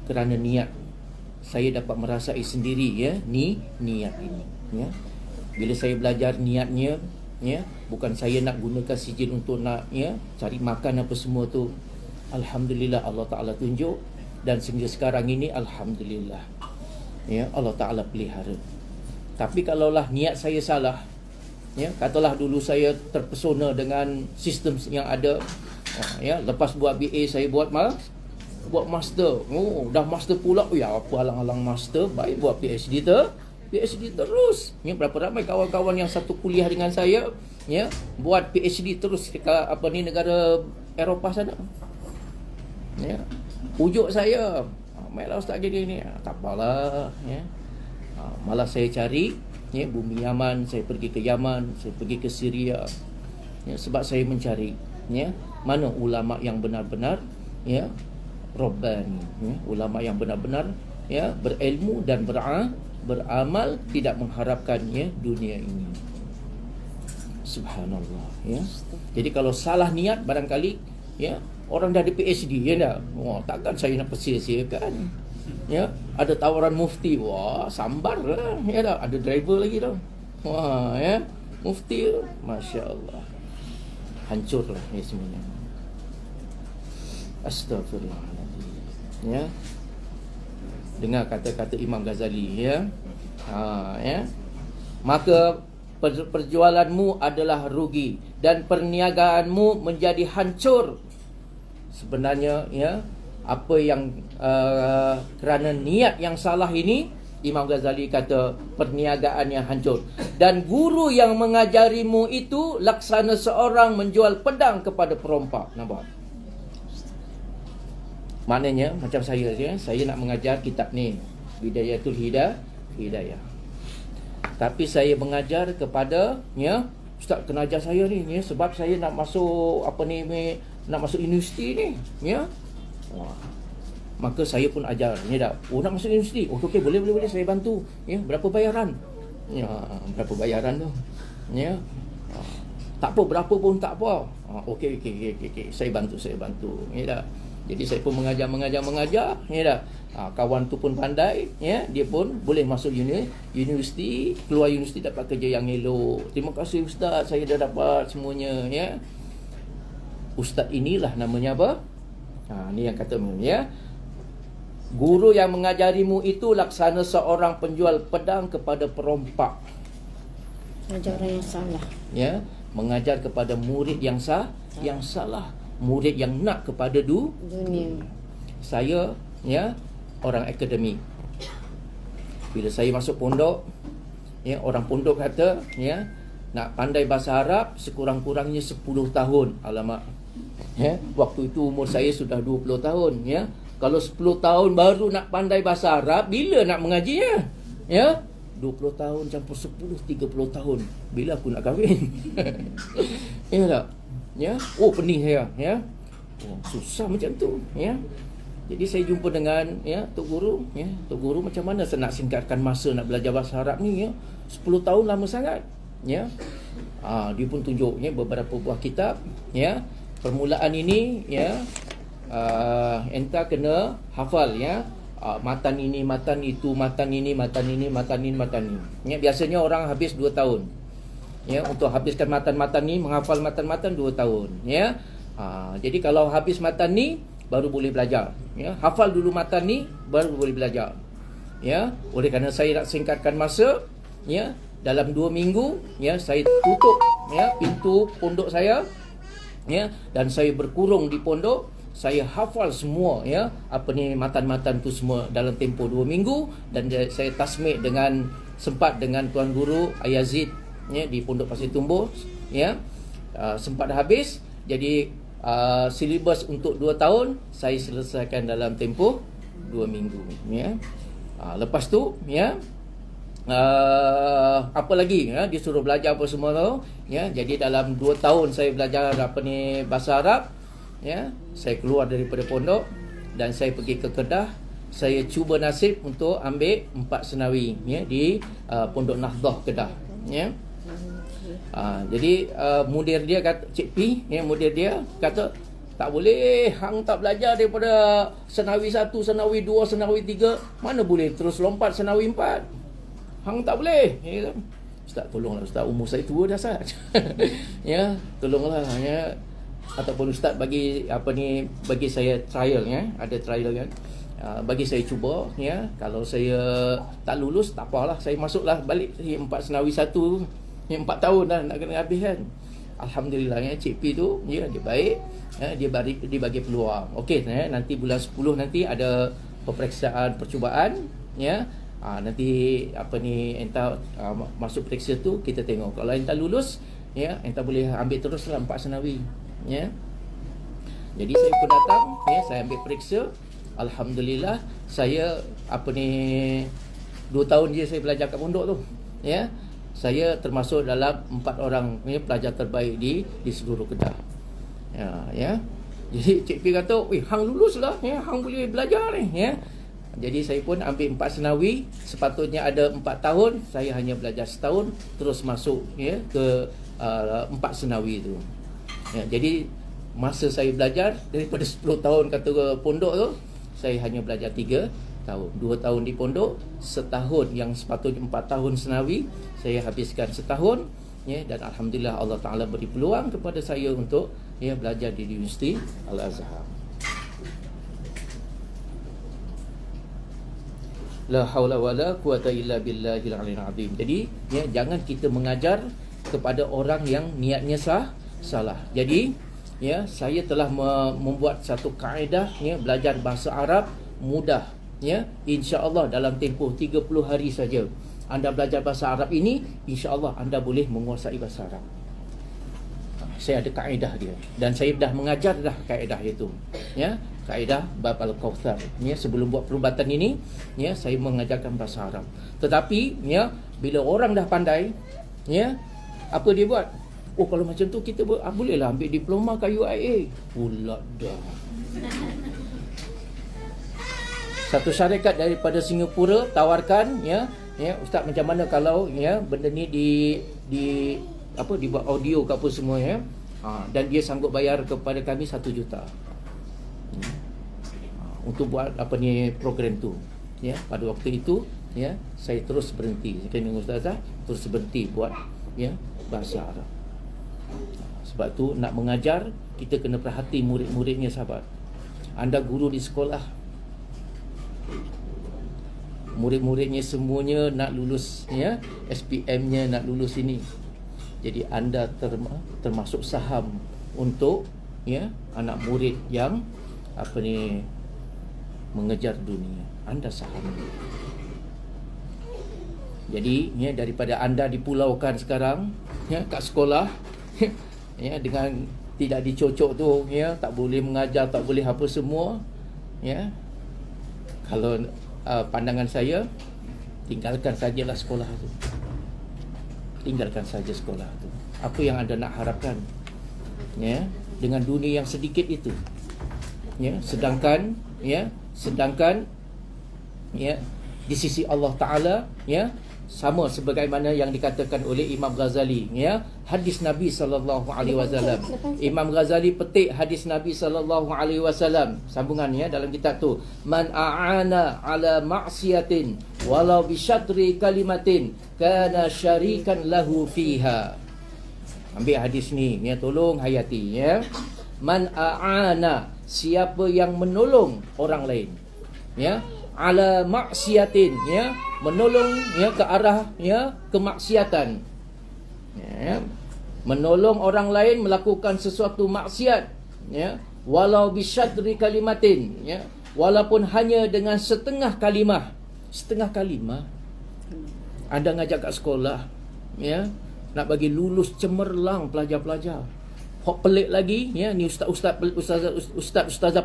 B: kerana niat saya dapat merasai sendiri ya niat ini ya. Bila saya belajar niatnya ya, bukan saya nak gunakan sijil untuk nak ya cari makan apa semua tu. Alhamdulillah Allah Taala tunjuk, dan sehingga sekarang ini alhamdulillah ya Allah Taala pelihara. Tapi kalaulah niat saya salah ya, katalah dulu saya terpesona dengan sistem yang ada ya, lepas buat BA saya buat master. Oh, dah master pula. Ya, apa halang-halang master, baik buat PhD terus. Ya, berapa ramai kawan-kawan yang satu kuliah dengan saya, ya, buat PhD terus dekat apa ni negara Eropah sana. Ya. Ujuk saya, "Mainlah ustaz jadi ni." Tak apalah, ya. Malah saya cari ya bumi Yaman, saya pergi ke Yaman, saya pergi ke Syria. Ya, sebab saya mencari ya mana ulama yang benar-benar ya Rabbani, ya, ulama yang benar-benar ya berilmu dan beramal, tidak mengharapkan ya dunia ini. Subhanallah ya. Jadi kalau salah niat barangkali ya, orang dah ada PhD ya dah. Wah, takkan saya nak persia-siakan. Ya, ada tawaran mufti. Wah, sambar lah. Ya dah, ada driver lagi dah. Wah, ya. Mufti, masya-Allah. Hancurlah ya semuanya. Astagfirullahaladzim. Ya. Dengar kata-kata Imam Ghazali ya. Ya. Maka perjualanmu adalah rugi dan perniagaanmu menjadi hancur. Sebenarnya ya, apa yang kerana niat yang salah ini, Imam Ghazali kata perniagaan yang hancur. Dan guru yang mengajarimu itu laksana seorang menjual pedang kepada perompak. Nampak? Maknanya macam saya ya, saya nak mengajar kitab ni, Bidayatul Hidayah. Tapi saya mengajar kepada ya, ustaz kena ajar saya ni ya, sebab saya nak masuk apa ni, nak masuk universiti ni ya. Wah. Maka saya pun ajar ni dah. Oh, nak masuk universiti. Oh, okey, boleh saya bantu. Ya, berapa bayaran? Ya, berapa bayaran tu? Ya. Tak apa, berapa pun tak apa. Okey. Saya bantu. Ya dah. Jadi saya pun mengajar, ya dah. Kawan tu pun pandai, ya, dia pun boleh masuk universiti, keluar universiti dapat kerja yang elok. Terima kasih ustaz, saya dah dapat semuanya, ya. Ustaz inilah namanya apa? Ni yang kata ya. Guru yang mengajarimu itu laksana seorang penjual pedang kepada perompak.
A: Ajaran yang salah.
B: Ya, mengajar kepada murid yang salah, murid yang nak kepada dunia. Saya ya orang akademik. Bila saya masuk pondok, ya, orang pondok kata ya, nak pandai bahasa Arab sekurang-kurangnya 10 tahun. Alamak. Ya, waktu itu umur saya sudah 20 tahun ya. Kalau 10 tahun baru nak pandai bahasa Arab, bila nak mengajinya? Ya, 20 tahun campur 10, 30 tahun. Bila aku nak kahwin? Ya tak? Ya. Oh, pening saya, ya. Oh, susah macam tu, ya. Jadi saya jumpa dengan ya Tok Guru, ya. Tok Guru macam mana saya nak singkatkan masa nak belajar bahasa Arab ni ya? 10 tahun lama sangat, ya. Dia pun tunjuknya beberapa buah kitab, ya. Permulaan ini ya entah kena hafal ya. Matan ini, matan itu, matan ini, matan ini, matan ini, matan ini. Ya, biasanya orang habis 2 tahun. Ya, untuk habiskan matan-matan ni, menghafal matan-matan 2 tahun. Ya. Jadi kalau habis matan ni baru boleh belajar. Ya, hafal dulu matan ni baru boleh belajar. Ya, oleh kerana saya nak singkatkan masa, ya, dalam 2 minggu, ya, saya tutup ya pintu pondok saya. Ya, dan saya berkurung di pondok. Saya hafal semua ya matan-matan tu semua dalam tempoh 2 minggu, dan saya tasmik sempat dengan tuan guru Ayazid ya di Pondok Pasir Tumbuh ya. Sempat dah habis. Jadi silibus untuk 2 tahun saya selesaikan dalam tempoh 2 minggu ya. Lepas tu ya apa lagi ya, disuruh belajar apa semua tu ya. Jadi dalam 2 tahun saya belajar bahasa Arab ya. Saya keluar daripada pondok dan saya pergi ke Kedah. Saya cuba nasib untuk ambil 4 senawi ya di Pondok Nahdah Kedah ya. Jadi mudir dia kata, Cik P ya, mudir dia kata tak boleh, hang tak belajar daripada senawi 1, senawi 2, senawi 3, mana boleh terus lompat senawi 4. Hang tak boleh ya. Ustaz tolonglah Ustaz, umur saya tua dah Ustaz. Ya, tolonglah ya. Ataupun Ustaz bagi bagi saya trial ya, ada trial kan. Bagi saya cuba ya. Kalau saya tak lulus tak apalah, saya masuklah balik 4 senawi 1 ya, 4 tahun dah nak kena habis kan. Alhamdulillah ya, Cik P tu ya, dia baik ya, dia bagi peluang. Okey ya, nanti bulan 10 nanti ada peperiksaan percubaan ya. Nanti entah masuk periksa tu kita tengok. Kalau entah lulus ya, entah boleh ambil teruslah 4 senawi ya. Jadi saya pun datang ya, saya ambil periksa. Alhamdulillah saya 2 tahun je saya belajar kat pondok tu ya. Saya termasuk dalam 4 orang ya, pelajar terbaik di seluruh Kedah. Ya. Jadi Cik P kata, "Weh, hang lulus lah ya, hang boleh belajar ni ya." Jadi saya pun ambil 4 senawi. Sepatutnya ada 4 tahun, saya hanya belajar setahun terus masuk ya ke 4 senawi tu. Ya, jadi masa saya belajar daripada 10 tahun kata pondok tu, saya hanya belajar 3 tahun. 2 tahun di pondok, setahun yang sepatutnya 4 tahun senawi, saya habiskan setahun ya, dan alhamdulillah Allah Taala beri peluang kepada saya untuk ya belajar di Universiti Al-Azhar. La haula wala quwata illa billahil aliyil azim. Jadi ya, jangan kita mengajar kepada orang yang niatnya salah. Jadi ya, saya telah membuat satu kaedah ya, belajar bahasa Arab mudah ya. Insya-Allah dalam tempoh 30 hari saja anda belajar bahasa Arab ini, insya-Allah anda boleh menguasai bahasa Arab. Saya ada kaedah dia dan saya dah mengajar dah kaedah itu ya. Kaedah bab Al-Kautsar ya, sebelum buat perubatan ini ya, saya mengajarkan bahasa Arab. Tetapi ya, bila orang dah pandai ya, apa dia buat? Oh, kalau macam tu kita bolehlah ambil diploma kat UIA. Pula dah. Satu syarikat daripada Singapura tawarkan ya, Ustaz macam mana kalau ya benda ni dibuat audio ke apa semua ya. Dan dia sanggup bayar kepada kami 1 juta. Untuk buat program tu ya. Pada waktu itu ya, saya terus berhenti. Kami ustazah terus berhenti buat ya bahasa Arab. Sebab tu nak mengajar kita kena perhati murid-muridnya sahabat. Anda guru di sekolah, murid-muridnya semuanya nak lulus ya, SPM-nya nak lulus ini. Jadi anda termasuk saham untuk ya anak murid yang mengejar dunia. Anda saham. Jadi ya, daripada anda dipulaukan sekarang ya kat sekolah ya, dengan tidak dicocok tu ya, tak boleh mengajar, tak boleh apa semua ya. Kalau pandangan saya, tinggalkan sajalah sekolah tu. Tinggalkan saja sekolah tu. Apa yang anda nak harapkan ya dengan dunia yang sedikit itu ya, sedangkan ya di sisi Allah Taala ya, sama sebagaimana yang dikatakan oleh Imam Ghazali, ya, hadis Nabi sallallahu alaihi wasallam. Imam Ghazali petik hadis Nabi sallallahu alaihi wasallam, sambungan ya dalam kitab tu, man a'ana ala ma'siyatin walau bi syatri kalimatin kana syarikan lahu fiha. Ambil hadis ni, ya, tolong hayati, ya. Man a'ana, siapa yang menolong orang lain, ya, ala maksiatin, ya, menolong, ya, ke arah, ya, kemaksiatan, ya, menolong orang lain melakukan sesuatu maksiat, ya, walau bisyadri kalimatin, ya, walaupun hanya dengan setengah kalimah. Anda ngajak kat sekolah, ya, nak bagi lulus cemerlang pelajar-pelajar. Hok pelik lagi, ya, ni ustazah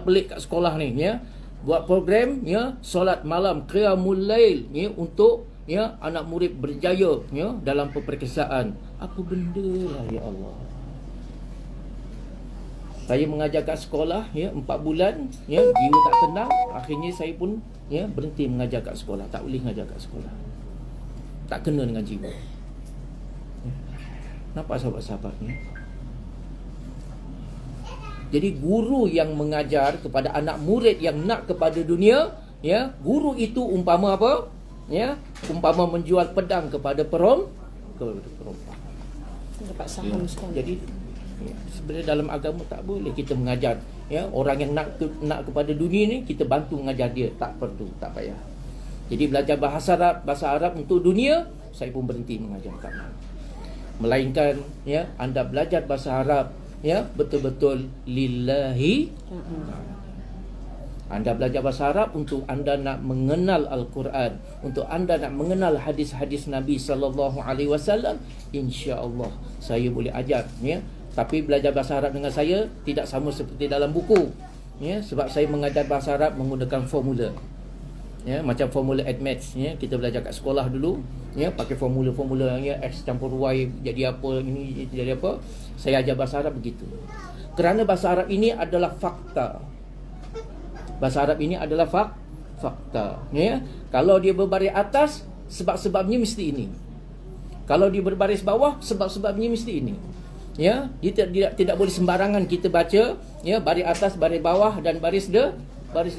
B: pelik kat sekolah ni, ya, buat program, ya, solat malam qiyamul lail, ya, untuk, ya, anak murid berjaya, ya, dalam peperiksaan. Apa benda lah, ya Allah. Saya mengajar kat sekolah, ya, 4 bulan, ya, jiwa tak tenang. Akhirnya saya pun, ya, berhenti mengajar kat sekolah. Tak boleh mengajar kat sekolah, tak kena dengan jiwa, ya. Nampak sahabat-sahabat ni? Jadi guru yang mengajar kepada anak murid yang nak kepada dunia, ya, guru itu umpama apa? Ya, umpama menjual pedang kepada perompak.
A: Dapat saham sekolah.
B: Jadi, ya, sebenarnya dalam agama tak boleh kita mengajar, ya, orang yang nak kepada dunia ni, kita bantu mengajar dia, tak perlu, tak payah. Jadi belajar bahasa Arab untuk dunia, saya pun berhenti mengajar, tak mahu. Melainkan, ya, anda belajar bahasa Arab, ya, betul-betul lillahi. Anda belajar bahasa Arab untuk anda nak mengenal Al-Quran, untuk anda nak mengenal hadis-hadis Nabi sallallahu alaihi wasallam, insya-Allah saya boleh ajar, ya. Tapi belajar bahasa Arab dengan saya tidak sama seperti dalam buku, ya, sebab saya mengajar bahasa Arab menggunakan formula, ya, macam formula ADMATS, ya, kita belajar kat sekolah dulu, ya, pakai formula-formula, ya, X campur Y jadi apa, ini jadi apa. Saya ajar bahasa Arab begitu. Kerana bahasa Arab ini adalah fakta. Bahasa Arab ini adalah fakta, ya. Kalau dia berbaris atas, sebab-sebabnya mesti ini. Kalau dia berbaris bawah, sebab-sebabnya mesti ini. Ya, dia tidak boleh sembarangan kita baca, ya, baris atas, baris bawah dan baris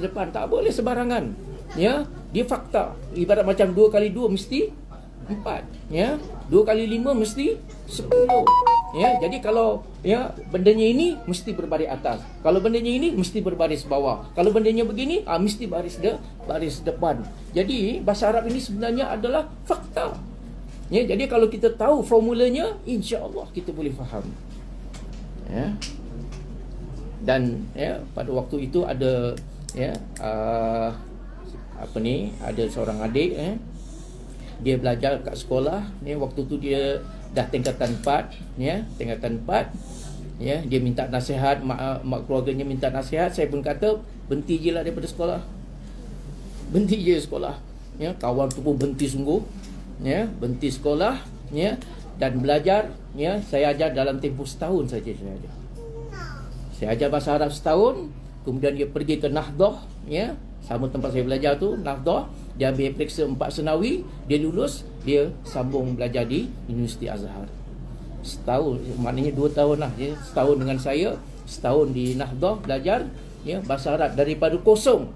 B: depan, tak boleh sembarangan. Ya, dia fakta. Ibarat macam 2 kali 2 mesti 4, ya. 2 kali 5 mesti 10. Ya, jadi kalau, ya, bendanya ini mesti berbaris atas. Kalau bendanya ini mesti berbaris bawah. Kalau bendanya begini, mesti baris depan. Jadi bahasa Arab ini sebenarnya adalah fakta. Ya, jadi kalau kita tahu formulanya, insya-Allah kita boleh faham. Ya. Dan, ya, pada waktu itu ada, ya, ada seorang adik, dia belajar kat sekolah, ni waktu tu dia dah tingkatan 4, ya, tingkatan 4, ya, dia minta nasihat, mak keluarganya minta nasihat. Saya pun kata berhenti je lah daripada sekolah, berhenti je sekolah, ya. Kawan tu pun berhenti sungguh, ya, berhenti sekolah, ya, dan belajar, ya. Saya ajar dalam tempoh setahun saja. Saya ajar bahasa Arab setahun, kemudian dia pergi ke Nahdah, ya, sama tempat saya belajar tu, Nahdah. Dia ambil periksa 4 senawi, dia lulus, dia sambung belajar di Universiti Azhar. Setahun, maknanya 2 tahun lah. Dia setahun dengan saya, setahun di Nahdah belajar, ya, bahasa Arab daripada kosong.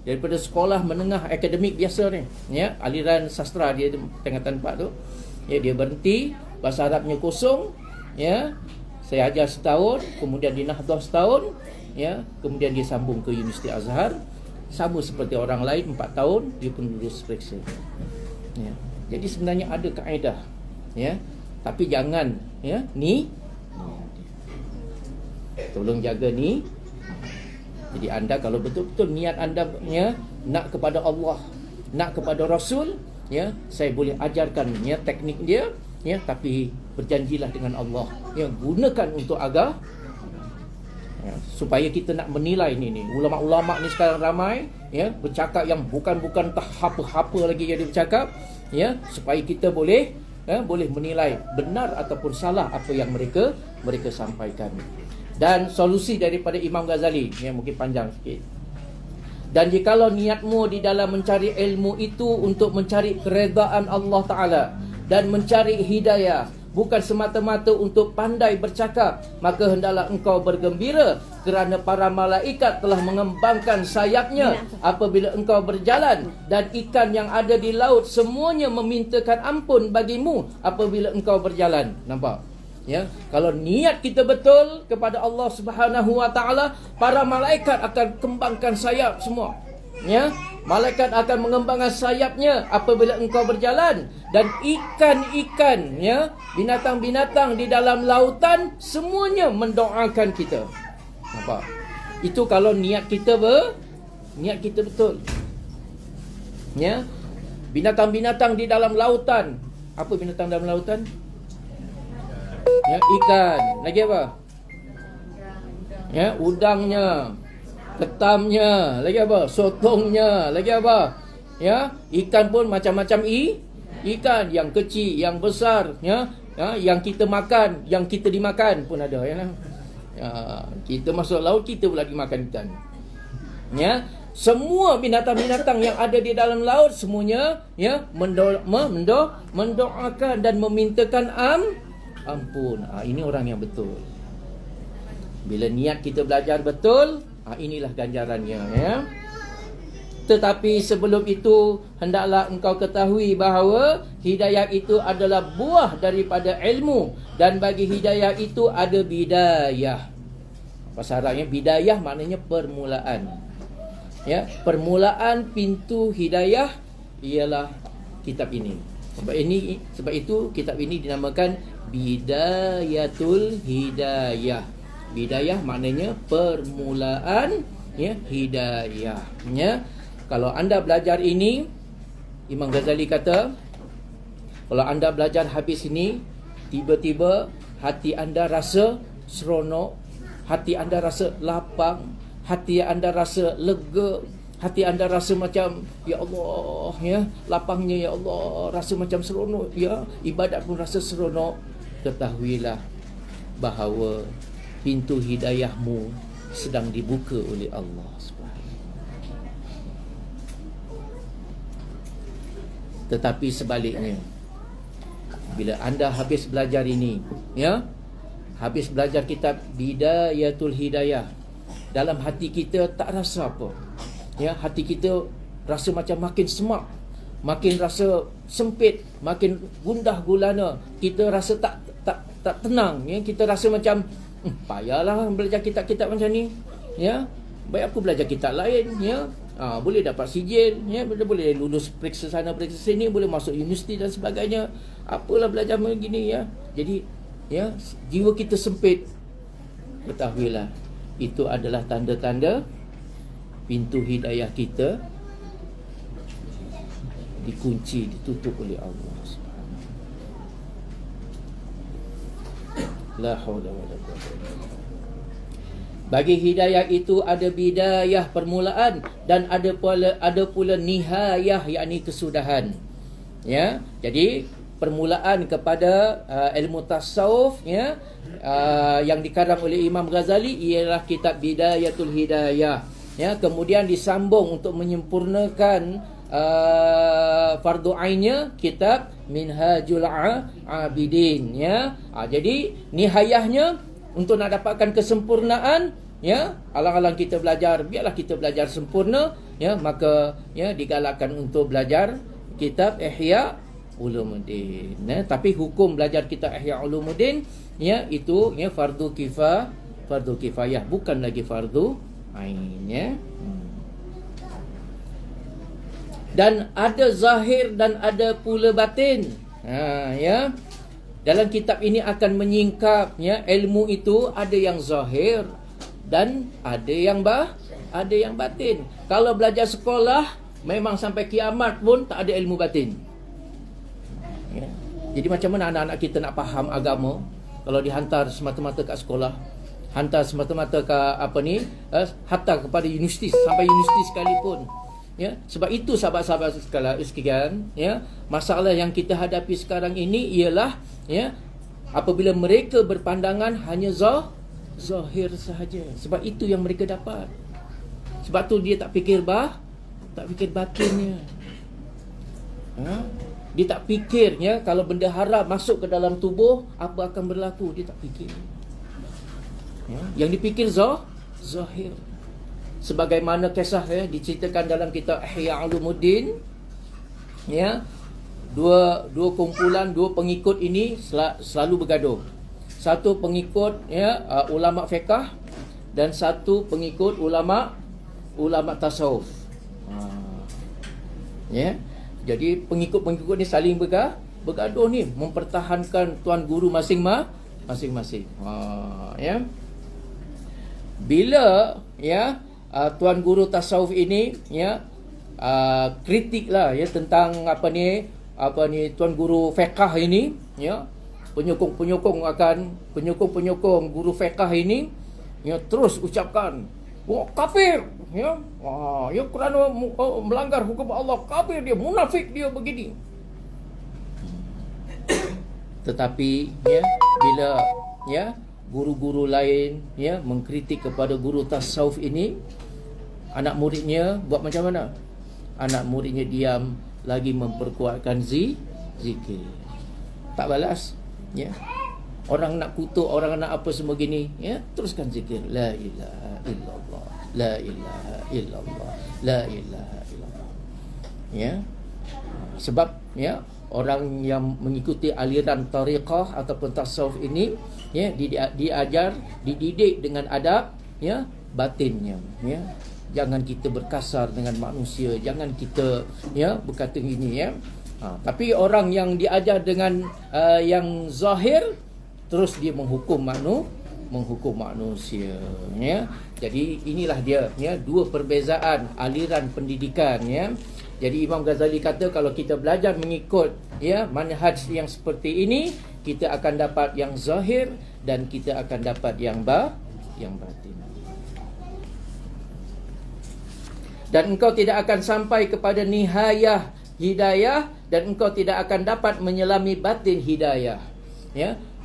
B: Daripada sekolah menengah akademik biasa ni, ya, aliran sastra dia tingkatan 4 tu. Ya, dia berhenti, bahasa Arabnya kosong, ya. Saya ajar setahun, kemudian di Nahdah setahun, ya, kemudian dia sambung ke Universiti Azhar. Sama seperti orang lain, 4 tahun dia pun lulus periksa, ya. Jadi sebenarnya ada kaedah, ya. Tapi jangan, ya, ni. Tolong jaga ni. Jadi anda kalau betul-betul niat anda, ya, nak kepada Allah, nak kepada Rasul, ya, saya boleh ajarkan, ya, teknik dia, ya, tapi berjanjilah dengan Allah, ya, gunakan untuk agama, ya, supaya kita nak menilai ni. Ulama-ulama ni sekarang ramai, ya, bercakap yang bukan tak apa-apa lagi yang dia bercakap, ya, supaya kita boleh, ya, boleh menilai benar ataupun salah apa yang mereka sampaikan. Dan solusi daripada Imam Ghazali, ya, mungkin panjang sikit. Dan jikalau niatmu di dalam mencari ilmu itu untuk mencari keredaan Allah Ta'ala dan mencari hidayah, bukan semata-mata untuk pandai bercakap, maka hendaklah engkau bergembira kerana para malaikat telah mengembangkan sayapnya apabila engkau berjalan, dan ikan yang ada di laut semuanya memintakan ampun bagimu apabila engkau berjalan. Nampak? Ya, kalau niat kita betul kepada Allah Subhanahu wa taala, para malaikat akan kembangkan sayap semua. Ya, malaikat akan mengembangkan sayapnya apabila engkau berjalan, dan ikan-ikan, ya, binatang-binatang di dalam lautan semuanya mendoakan kita. Nampak? Itu kalau niat kita betul. Ya. Binatang-binatang di dalam lautan. Apa binatang dalam lautan? Ya, ikan. Lagi apa? Ya, udangnya, ketamnya, lagi apa? Sotongnya, lagi apa? Ya, ikan pun macam-macam ikan, yang kecil, yang besar, ya, yang kita makan, yang kita dimakan pun ada, ya. Ya, kita masuk laut, kita pula dimakan ikan. Ya, semua binatang-binatang yang ada di dalam laut semuanya, ya, mendoakan dan memintakan ampun. Ini orang yang betul. Bila niat kita belajar betul, inilah ganjarannya, ya. Tetapi sebelum itu, hendaklah engkau ketahui bahawa hidayah itu adalah buah daripada ilmu, dan bagi hidayah itu ada bidayah. Bahasa Arabnya bidayah maknanya permulaan. Ya, permulaan pintu hidayah ialah kitab ini. Sebab itu kitab ini dinamakan Bidayatul Hidayah. Bidayah maknanya permulaan, ya, hidayah. Ya. Kalau anda belajar ini, Imam Ghazali kata, kalau anda belajar habis ini, tiba-tiba hati anda rasa seronok, hati anda rasa lapang, hati anda rasa lega, hati anda rasa macam, ya Allah, ya, lapangnya, ya Allah, rasa macam seronok, ya, ibadat pun rasa seronok. Ketahuilah bahawa pintu hidayahmu sedang dibuka oleh Allah Subhanahu. Tetapi sebaliknya, bila anda habis belajar ini, ya, habis belajar kitab Bidayatul Hidayah, dalam hati kita tak rasa apa. Ya, hati kita rasa macam makin semak, makin rasa sempit, makin gundah gulana. Kita rasa tak tenang, ya. Kita rasa macam payahlah belajar kitab-kitab macam ni, ya. Baik aku belajar kitab lain, ya. Boleh dapat sijil, ya, boleh lulus periksa sana periksa sini, boleh masuk universiti dan sebagainya. Apalah belajar begini, ya. Jadi, ya, jiwa kita sempit. Ketahuilah, itu adalah tanda-tanda pintu hidayah kita dikunci, ditutup oleh Allah Subhanahu. La haula wala quwwata illa billah. Bagi hidayah itu ada bidayah permulaan, dan ada pula nihayah, yakni kesudahan. Ya, jadi permulaan kepada ilmu tasawuf, ya, yang dikarang oleh Imam Ghazali ialah kitab Bidayatul Hidayah. Ya, kemudian disambung untuk menyempurnakan fardu ainnya kitab Minhajul Abidin, ya. Jadi nihayahnya untuk nak dapatkan kesempurnaan, ya, alang-alang kita belajar, biarlah kita belajar sempurna, ya, maka, ya, digalakkan untuk belajar kitab Ihya Ulumuddin, ya. Tapi hukum belajar kitab Ihya Ulumuddin, ya, itu, ya, fardu kifayah, bukan lagi fardu ain, ya. Dan ada zahir dan ada pula batin. Ya. Dalam kitab ini akan menyingkap, ya, ilmu itu ada yang zahir dan ada yang batin. Kalau belajar sekolah, memang sampai kiamat pun tak ada ilmu batin. Ya. Jadi macam mana anak-anak kita nak faham agama kalau dihantar semata-mata kat sekolah, hantar semata-mata ke hatta kepada universiti, sampai universiti sekalipun. Ya, sebab itu sahabat-sahabat sekalian, ya, masalah yang kita hadapi sekarang ini ialah, ya, apabila mereka berpandangan hanya zahir sahaja. Sebab itu yang mereka dapat. Sebab tu dia tak fikir batinnya. Dia tak fikirnya kalau benda haram masuk ke dalam tubuh, apa akan berlaku, dia tak fikir. Yang dipikir zahir. Sebagaimana kisah diceritakan dalam kitab Ihya Ulumuddin, dua kumpulan, dua pengikut ini selalu bergaduh. Satu pengikut ulama fiqh dan satu pengikut ulama tasawuf. Jadi pengikut-pengikut ni saling bergaduh ni, mempertahankan tuan guru masing-masing. Bila tuan guru tasawuf ini kritik lah tentang tuan guru fiqh ini, penyokong guru fiqh ini terus ucapkan, wah kafir, kerana melanggar hukum Allah, kafir dia, munafik dia, begini. Tetapi bila guru-guru lain mengkritik kepada guru tasawuf ini, anak muridnya buat macam mana? Anak muridnya diam, lagi memperkuatkan zikir. Tak balas. Orang nak kutuk, orang nak apa semua gini, teruskan zikir. La ilaha illallah, la ilaha illallah, la ilaha illallah. Sebab orang yang mengikuti aliran tariqah ataupun tasawuf ini, diajar, dididik dengan adab batinnya. Jangan kita berkasar dengan manusia, jangan kita berkata gini. Tapi orang yang diajar dengan yang zahir, terus dia menghukum manusia. Jadi inilah dia dua perbezaan aliran pendidikan. Jadi Imam Ghazali kata, kalau kita belajar mengikut manhaj yang seperti ini, kita akan dapat yang zahir dan kita akan dapat yang batin. Dan engkau tidak akan sampai kepada nihayah hidayah, dan engkau tidak akan dapat menyelami batin hidayah.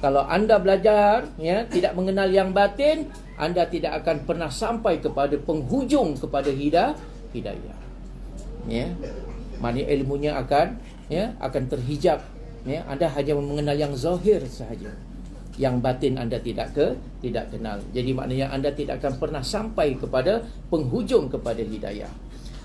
B: Kalau anda belajar tidak mengenal yang batin, anda tidak akan pernah sampai kepada penghujung kepada hidayah. Maknanya ilmunya akan terhijab. Anda hanya mengenal yang zahir sahaja, yang batin anda tidak kenal. Jadi maknanya anda tidak akan pernah sampai kepada penghujung kepada hidayah.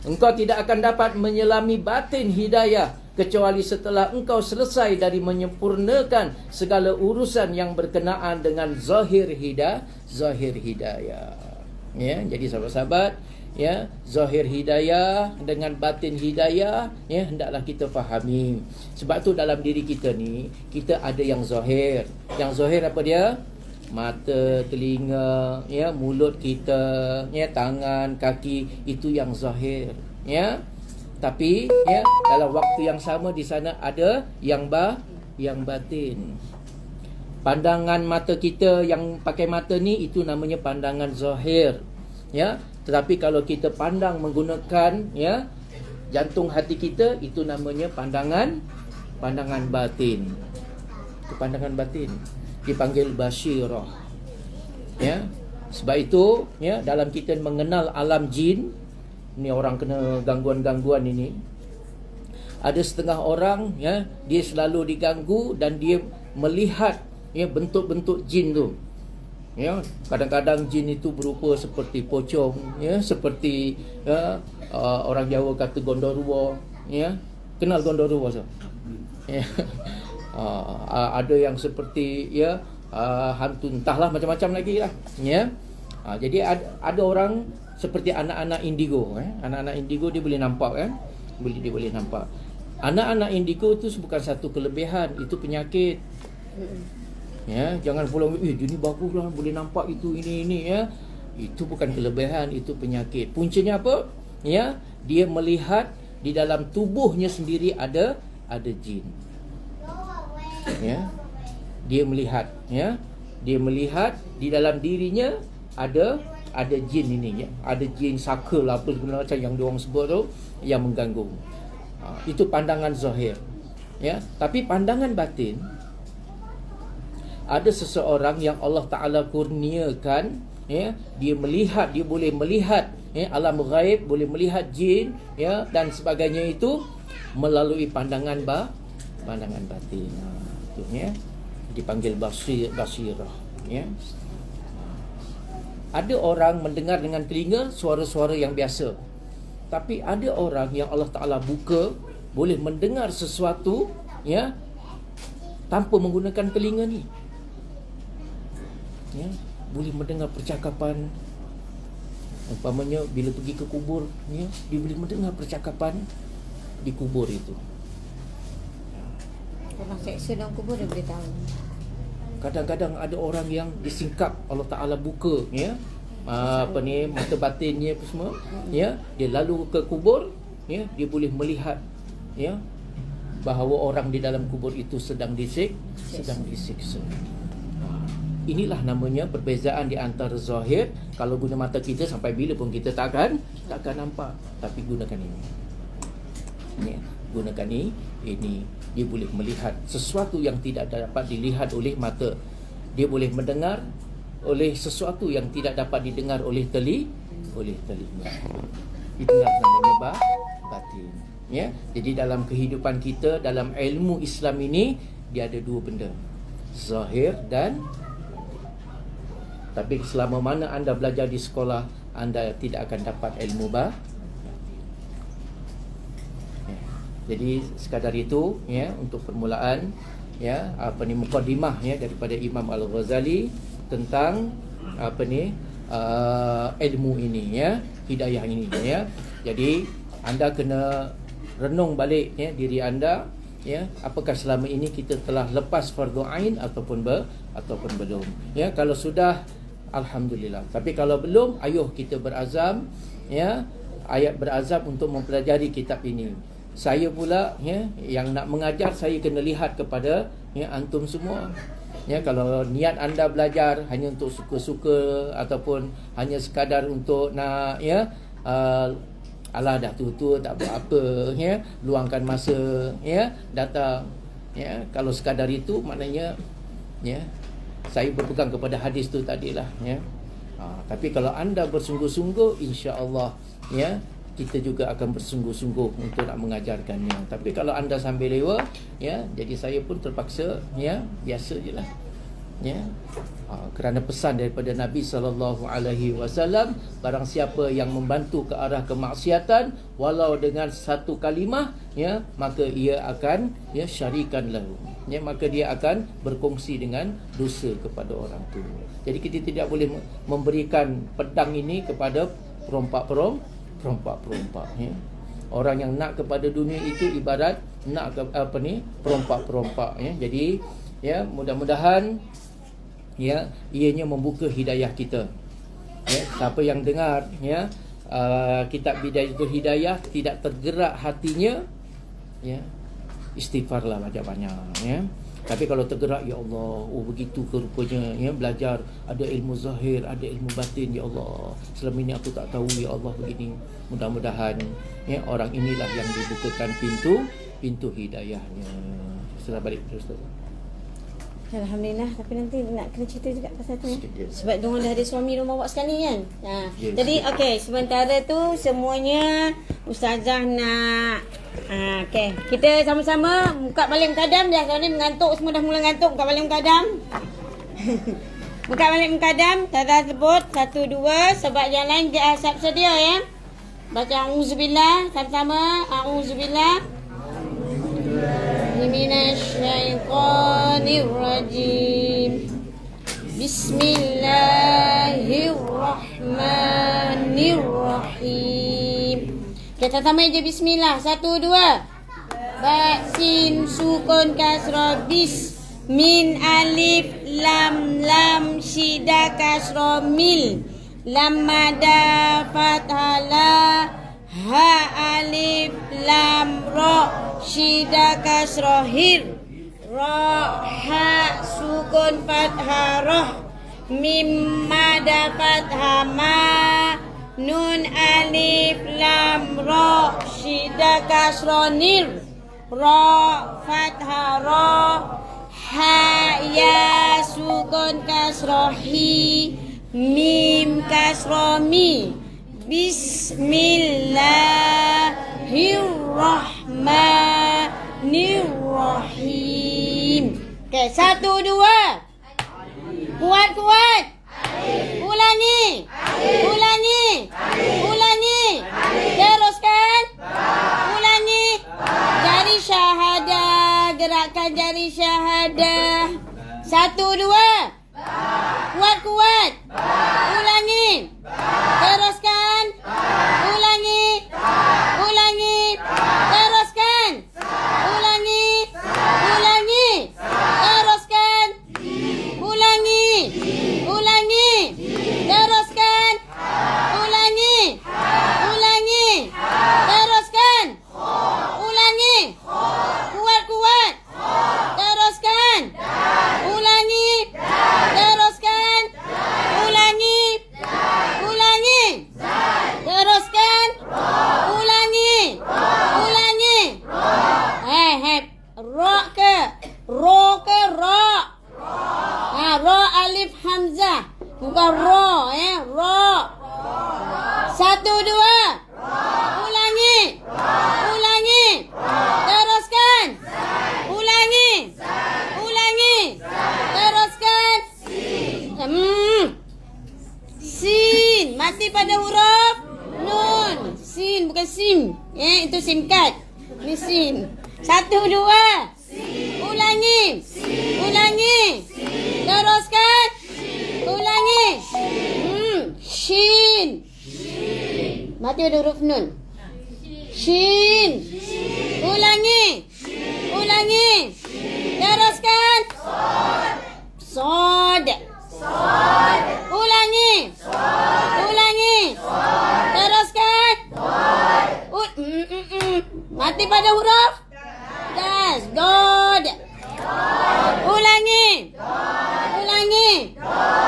B: Engkau tidak akan dapat menyelami batin hidayah kecuali setelah engkau selesai dari menyempurnakan segala urusan yang berkenaan dengan zahir hidayah. Jadi sahabat-sahabat, zahir hidayah dengan batin hidayah hendaklah kita fahami. Sebab tu dalam diri kita ni, kita ada yang zahir. Yang zahir apa dia? Mata, telinga, mulut kita, tangan, kaki, itu yang zahir. Tapi dalam waktu yang sama di sana ada yang batin. Pandangan mata kita yang pakai mata ni, itu namanya pandangan zahir. Tetapi kalau kita pandang menggunakan jantung hati kita, itu namanya pandangan batin. Itu pandangan batin, dipanggil basyirah. Sebab itu dalam kita mengenal alam jin ni, orang kena gangguan-gangguan ini, ada setengah orang dia selalu diganggu dan dia melihat bentuk-bentuk jin tu. Kadang-kadang jin itu berupa seperti pocong, seperti orang Jawa kata gondoruo. Kenal gondoruo so? Ada yang seperti hantu, entahlah macam-macam lagi lah. Jadi ada orang seperti anak-anak indigo. Anak-anak indigo dia boleh nampak kan? Dia boleh nampak. Anak-anak indigo itu bukan satu kelebihan, itu penyakit. Jangan pula dia ni bagus lah, boleh nampak itu ini. Itu bukan kelebihan, itu penyakit. Puncanya apa? Dia melihat di dalam tubuhnya sendiri ada jin. Dia melihat dia melihat di dalam dirinya ada jin ini, ada jin saka lah, apa sebenarnya macam yang diorang sebut tu, yang mengganggu. Itu pandangan zahir. Tapi pandangan batin, ada seseorang yang Allah Ta'ala kurniakan ya, dia melihat, dia boleh melihat alam ghaib, boleh melihat jin, ya, dan sebagainya itu melalui pandangan batin. Itu ya, dipanggil basirah, ya. Ada orang mendengar dengan telinga suara-suara yang biasa, tapi ada orang yang Allah Ta'ala buka boleh mendengar sesuatu, ya, tanpa menggunakan telinga ni, ya, boleh mendengar percakapan. Umpamanya bila pergi ke kubur, ya, dia boleh mendengar percakapan di kubur itu.
A: Orang seksa dalam kubur dia boleh tahu.
B: Kadang-kadang ada orang yang disingkap, Allah Ta'ala buka, ya, mata batinnya apa semua, ya, dia lalu ke kubur, ya, dia boleh melihat, ya, bahawa orang di dalam kubur itu sedang disiksa. Inilah namanya perbezaan di antara zahir. Kalau guna mata kita sampai bila pun kita takkan nampak, tapi gunakan ini. Ya, gunakan ini. Dia boleh melihat sesuatu yang tidak dapat dilihat oleh mata. Dia boleh mendengar oleh sesuatu yang tidak dapat didengar oleh telinga. Itulah namanya batin. Ya, jadi dalam kehidupan kita, dalam ilmu Islam ini, dia ada dua benda, zahir dan. Tapi selama mana anda belajar di sekolah, anda tidak akan dapat ilmu Jadi sekadar itu, ya, untuk permulaan, ya, mukadimah, ya, daripada Imam Al-Ghazali tentang ilmu ini, ya, hidayah ini, ya. Jadi anda kena renung balik, ya, diri anda, ya, apakah selama ini kita telah lepas fardu ain ataupun belum. Ya, kalau sudah, alhamdulillah. Tapi kalau belum, ayuh kita berazam, ya, berazam untuk mempelajari kitab ini. Saya pula, ya, yang nak mengajar, saya kena lihat kepada, ya, antum semua. Ya, kalau niat anda belajar hanya untuk suka-suka ataupun hanya sekadar untuk nak, ya, alah dah tu tak buat apa, ya, luangkan masa, ya, datang, ya, kalau sekadar itu maknanya, ya, saya berpegang kepada hadis tu tadilah, ya. Tapi kalau anda bersungguh-sungguh, insya-Allah, ya, kita juga akan bersungguh-sungguh untuk nak mengajarkannya. Tapi kalau anda sambil lewa, ya, jadi saya pun terpaksa, ya, biasa je lah, ya. Kerana pesan daripada Nabi SAW, barang siapa yang membantu ke arah kemaksiatan walau dengan satu kalimah, ya, maka ia akan, ya, syarikan lahu, ya, maka dia akan berkongsi dengan dosa kepada orang tu. Jadi kita tidak boleh memberikan pedang ini kepada perompak-perompak, ya. Orang yang nak kepada dunia itu ibarat nak ke perompak-perompak, ya. Jadi, ya, mudah-mudahan, ya, ianya membuka hidayah kita. Ya, siapa yang dengar, ya, kitab Bidayatul Hidayah tidak tergerak hatinya, ya, istighfarlah banyak-banyak, ya. Tapi kalau tergerak, ya Allah, oh begitu ke rupanya, ya, belajar, ada ilmu zahir, ada ilmu batin, ya Allah, selama ini aku tak tahu, ya Allah, begini. Mudah-mudahan, ya, orang inilah yang dibukakan pintu hidayahnya. Setelah balik Ustaz.
A: Alhamdulillah. Tapi nanti nak kena cerita juga pasal tu, ya.
B: Sikit.
A: Sebab diorang dah ada suami rumah awak sekali kan.
B: Yes.
A: Jadi okey, sementara tu semuanya ustazah nak okey, kita sama-sama buka balik mukadam. Dah sekarang ni mengantuk, semua dah mula ngantuk. Buka balik mukadam. Buka balik mukadam. Ustazah sebut 1 2, sebab yang lain siap sedia, ya. Baca auzubillah sama-sama. Auzubillah minasyaitonirrajim. Bismillahirrahmanirrahim. Kita sama je bismillah. 1 2. Ba sin sukun kasra bis. Min alif lam lam shida kasra mil. Lam mada fathah la. Ha alif lam ra shida kasra hir. Ra ha sukun fathah roh. Mim mada fathah ma. Nun alif lam ra shida kasra nir. Ra fathah ra. Ha ya sukun kasra hi. Mim kasra mi. Bismillahirrahmanirrahim. Okey, 1, 2. Kuat-kuat. Ulangi. Ulangi. Ulangi. Teruskan. Ulangi. Jari syahadah. Gerakkan jari syahadah. 1, 2. Kuat-kuat. Ulangi. Teruskan. Ulangi. Ulangi. Teruskan. Ulangi. Ulangi. Teruskan. Ulangi. Ulangi. Teruskan. Ulangi. Ulangi. Teruskan. Ulangi. Kuat-kuat. Teruskan. Ulangi. Teruskan. Ulangi. Ulangi. Teruskan. Ulangi. Ulangi. Ra ke? Ro ke ra? Ra alif hamzah. Bukan ra, ra. 1, 2. Ulangi. Ulangi. Teruskan. Ulangi. Ulangi. Teruskan. Sin. Mati pada huruf nun. Sin bukan sim. Itu sim card. Ni sin. 1, 2. Ulangi. Ulangi. Teruskan. Ulangi. Shin. Mati pada huruf nun. Shin. Ulangi. Ulangi. Teruskan. Sod. Ulangi. Ulangi. Teruskan. Mati pada huruf das. Dod. Ulangi. Ulangi.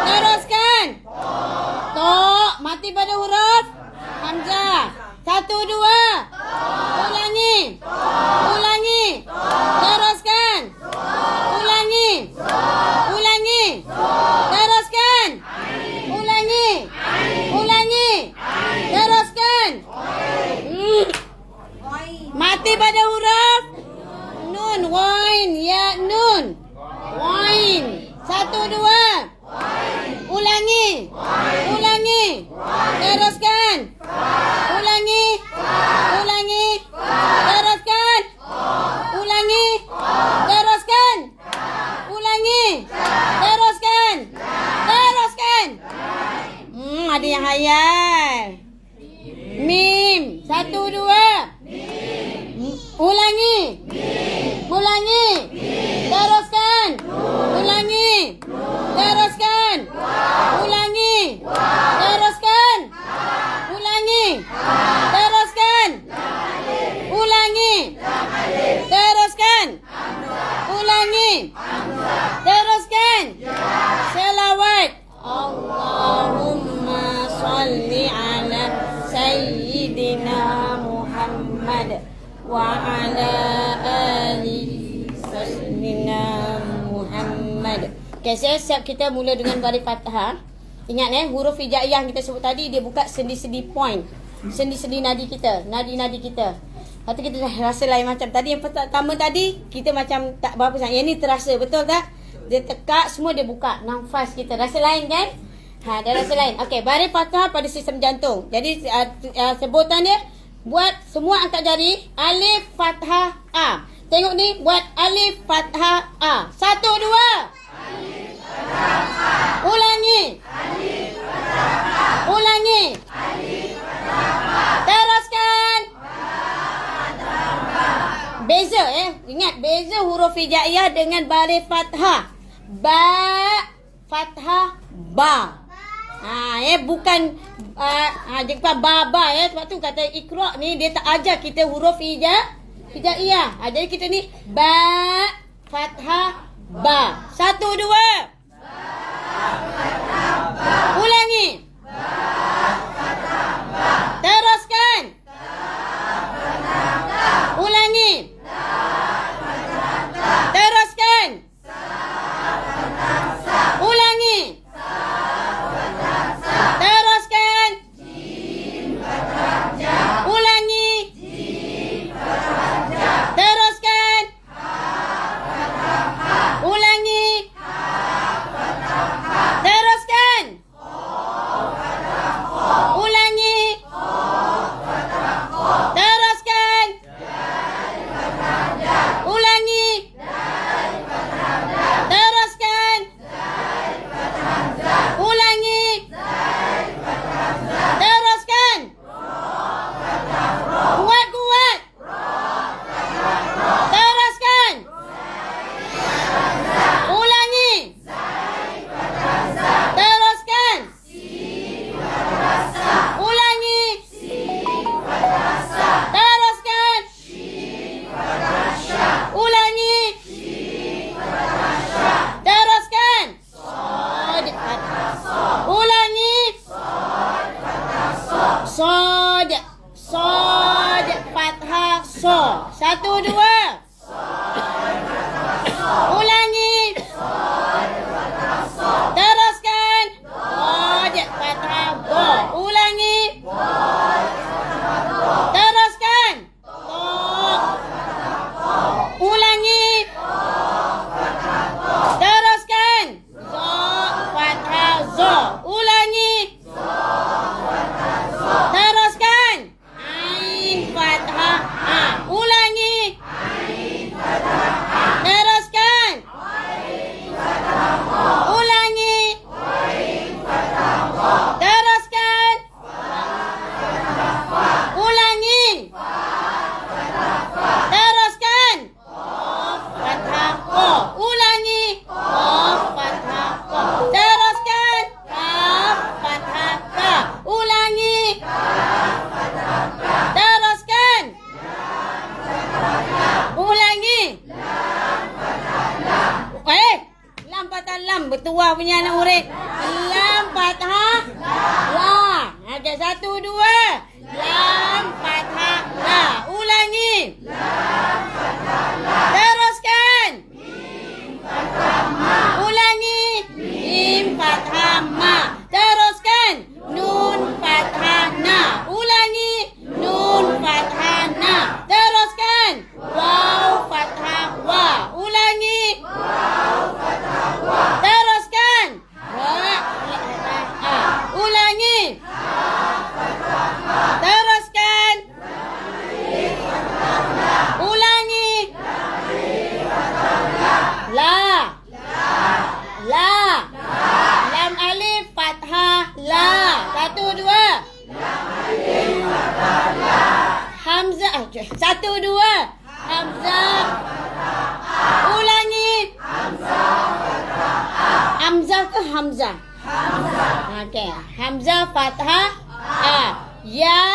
A: Teruskan. To. Mati pada huruf hamzah. 1, 2. Ulangi. Ulangi. Teruskan. Ulangi. Ulangi. Teruskan. Ulangi. Ulangi. Teruskan. Mati pada huruf nun. Wain. Ya nun. Wain. 1, 2. Ulangi. Ulangi. Teruskan. Ulangi. Ulangi. Teruskan. Ulangi. Teruskan. Ulangi. Teruskan. Teruskan. Ada yang hayal. Mim. 1, 2. Ulangi. Ulangi. Teruskan. Ulangi. Teruskan. Ulangi. Teruskan. Ulangi. Teruskan. Ulangi. Teruskan. Ulangi. Teruskan. Selawat. Allahumma salli ala Sayyidina Muhammad wa ala ali Sayyidina Muhammad. Okay, siap kita mula dengan baris fathah. Ingat huruf hijaiyah yang kita sebut tadi, dia buka sendi-sendi point. Sendi-sendi nadi kita, nadi-nadi kita. Lepas tu kita dah rasa lain macam tadi. Yang pertama tadi kita macam tak berapa sangat. Yang ni terasa, betul tak? Dia tekak, semua dia buka nafas kita. Rasa lain kan? Dia rasa lain. Okey, baris fathah pada sistem jantung. Jadi sebutan dia, buat semua angkat jari, alif fathah A. Tengok ni, buat alif fathah A. 1, 2. Ulangi. Ulangi. Teruskan. Beza ingat beza huruf hijaiyah dengan baris fathah. Ba, fathah, ba. Bukan dia bukan baba sebab tu kata Iqra ni dia tak ajar kita huruf hijaiyah. Jadi kita ni ba, fathah, ba. 1, 2. Ulangi. Teruskan. Ulangi. Teruskan. Ulangi. So. 1, 2. Ulangi. Teruskan. Bo fathah bo. Ulangi. Teruskan. Bo. Ulangi. Teruskan. Zo fathah zo. Ulangi. Teruskan. Ain fathah a. Ulangi. Teruskan. Ulangi. Teruskan. Ulangi. Teruskan. Fathah ko. Ulangi. Fathah ko. Teruskan. Kaf fathah ka. Ulangi. Teruskan. Ulangi. Lam fathah lam. Bertuah punya anak murid. Lam fathah la. Okey, 1, 2. Lam fathah la. Ulangi. Teruskan. Ulangi. Mim fathah ma. Teruskan. Nun fathah na. Ulangi. Nun fathah na. Teruskan. Waw fathah wa. Ulangi. Teruskan. Wa fathah a. Ulangi. Teruskan. Ulangi. La. La. Lam alif fathah la. 1, 2. Hamzah. 1, 2. Hamzah. Ulangi. Hamzah ke Hamzah? Hamzah. Okey. Hamzah fathah a. Ya.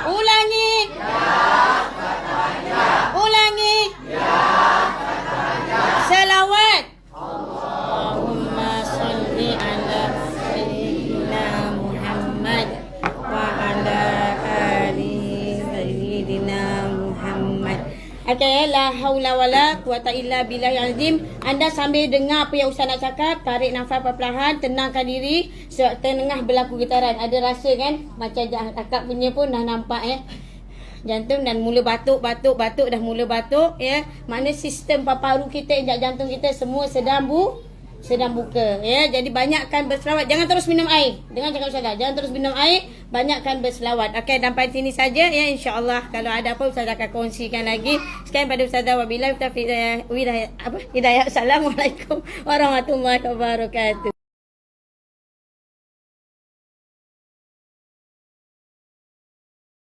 A: Ulangi. Ulangi. Selawat. Allahumma salli ala sayyidina Muhammad wa ala ali sayyidina Muhammad. Okey, la haula wala quwata illa billahil azim. Anda sambil dengar apa yang Ustaz nak cakap, tarik nafas perlahan, tenangkan diri. Tengah berlaku getaran, ada rasa kan? Macam akak punya pun dah nampak ya. Jantung dan mula batuk dah mula batuk ya. Maknanya sistem paru kita, injak jantung kita semua sedang buka ya. Jadi banyakkan berselawat. Jangan terus minum air. Dengar cakap Ustazah, jangan terus minum air, banyakkan berselawat. Okey, sampai sini saja ya, insya-Allah. Kalau ada apa Ustazah akan kongsikan lagi. Sekian pada Ustazah, wabillahi taufiq hidayah. Assalamualaikum warahmatullahi wabarakatuh.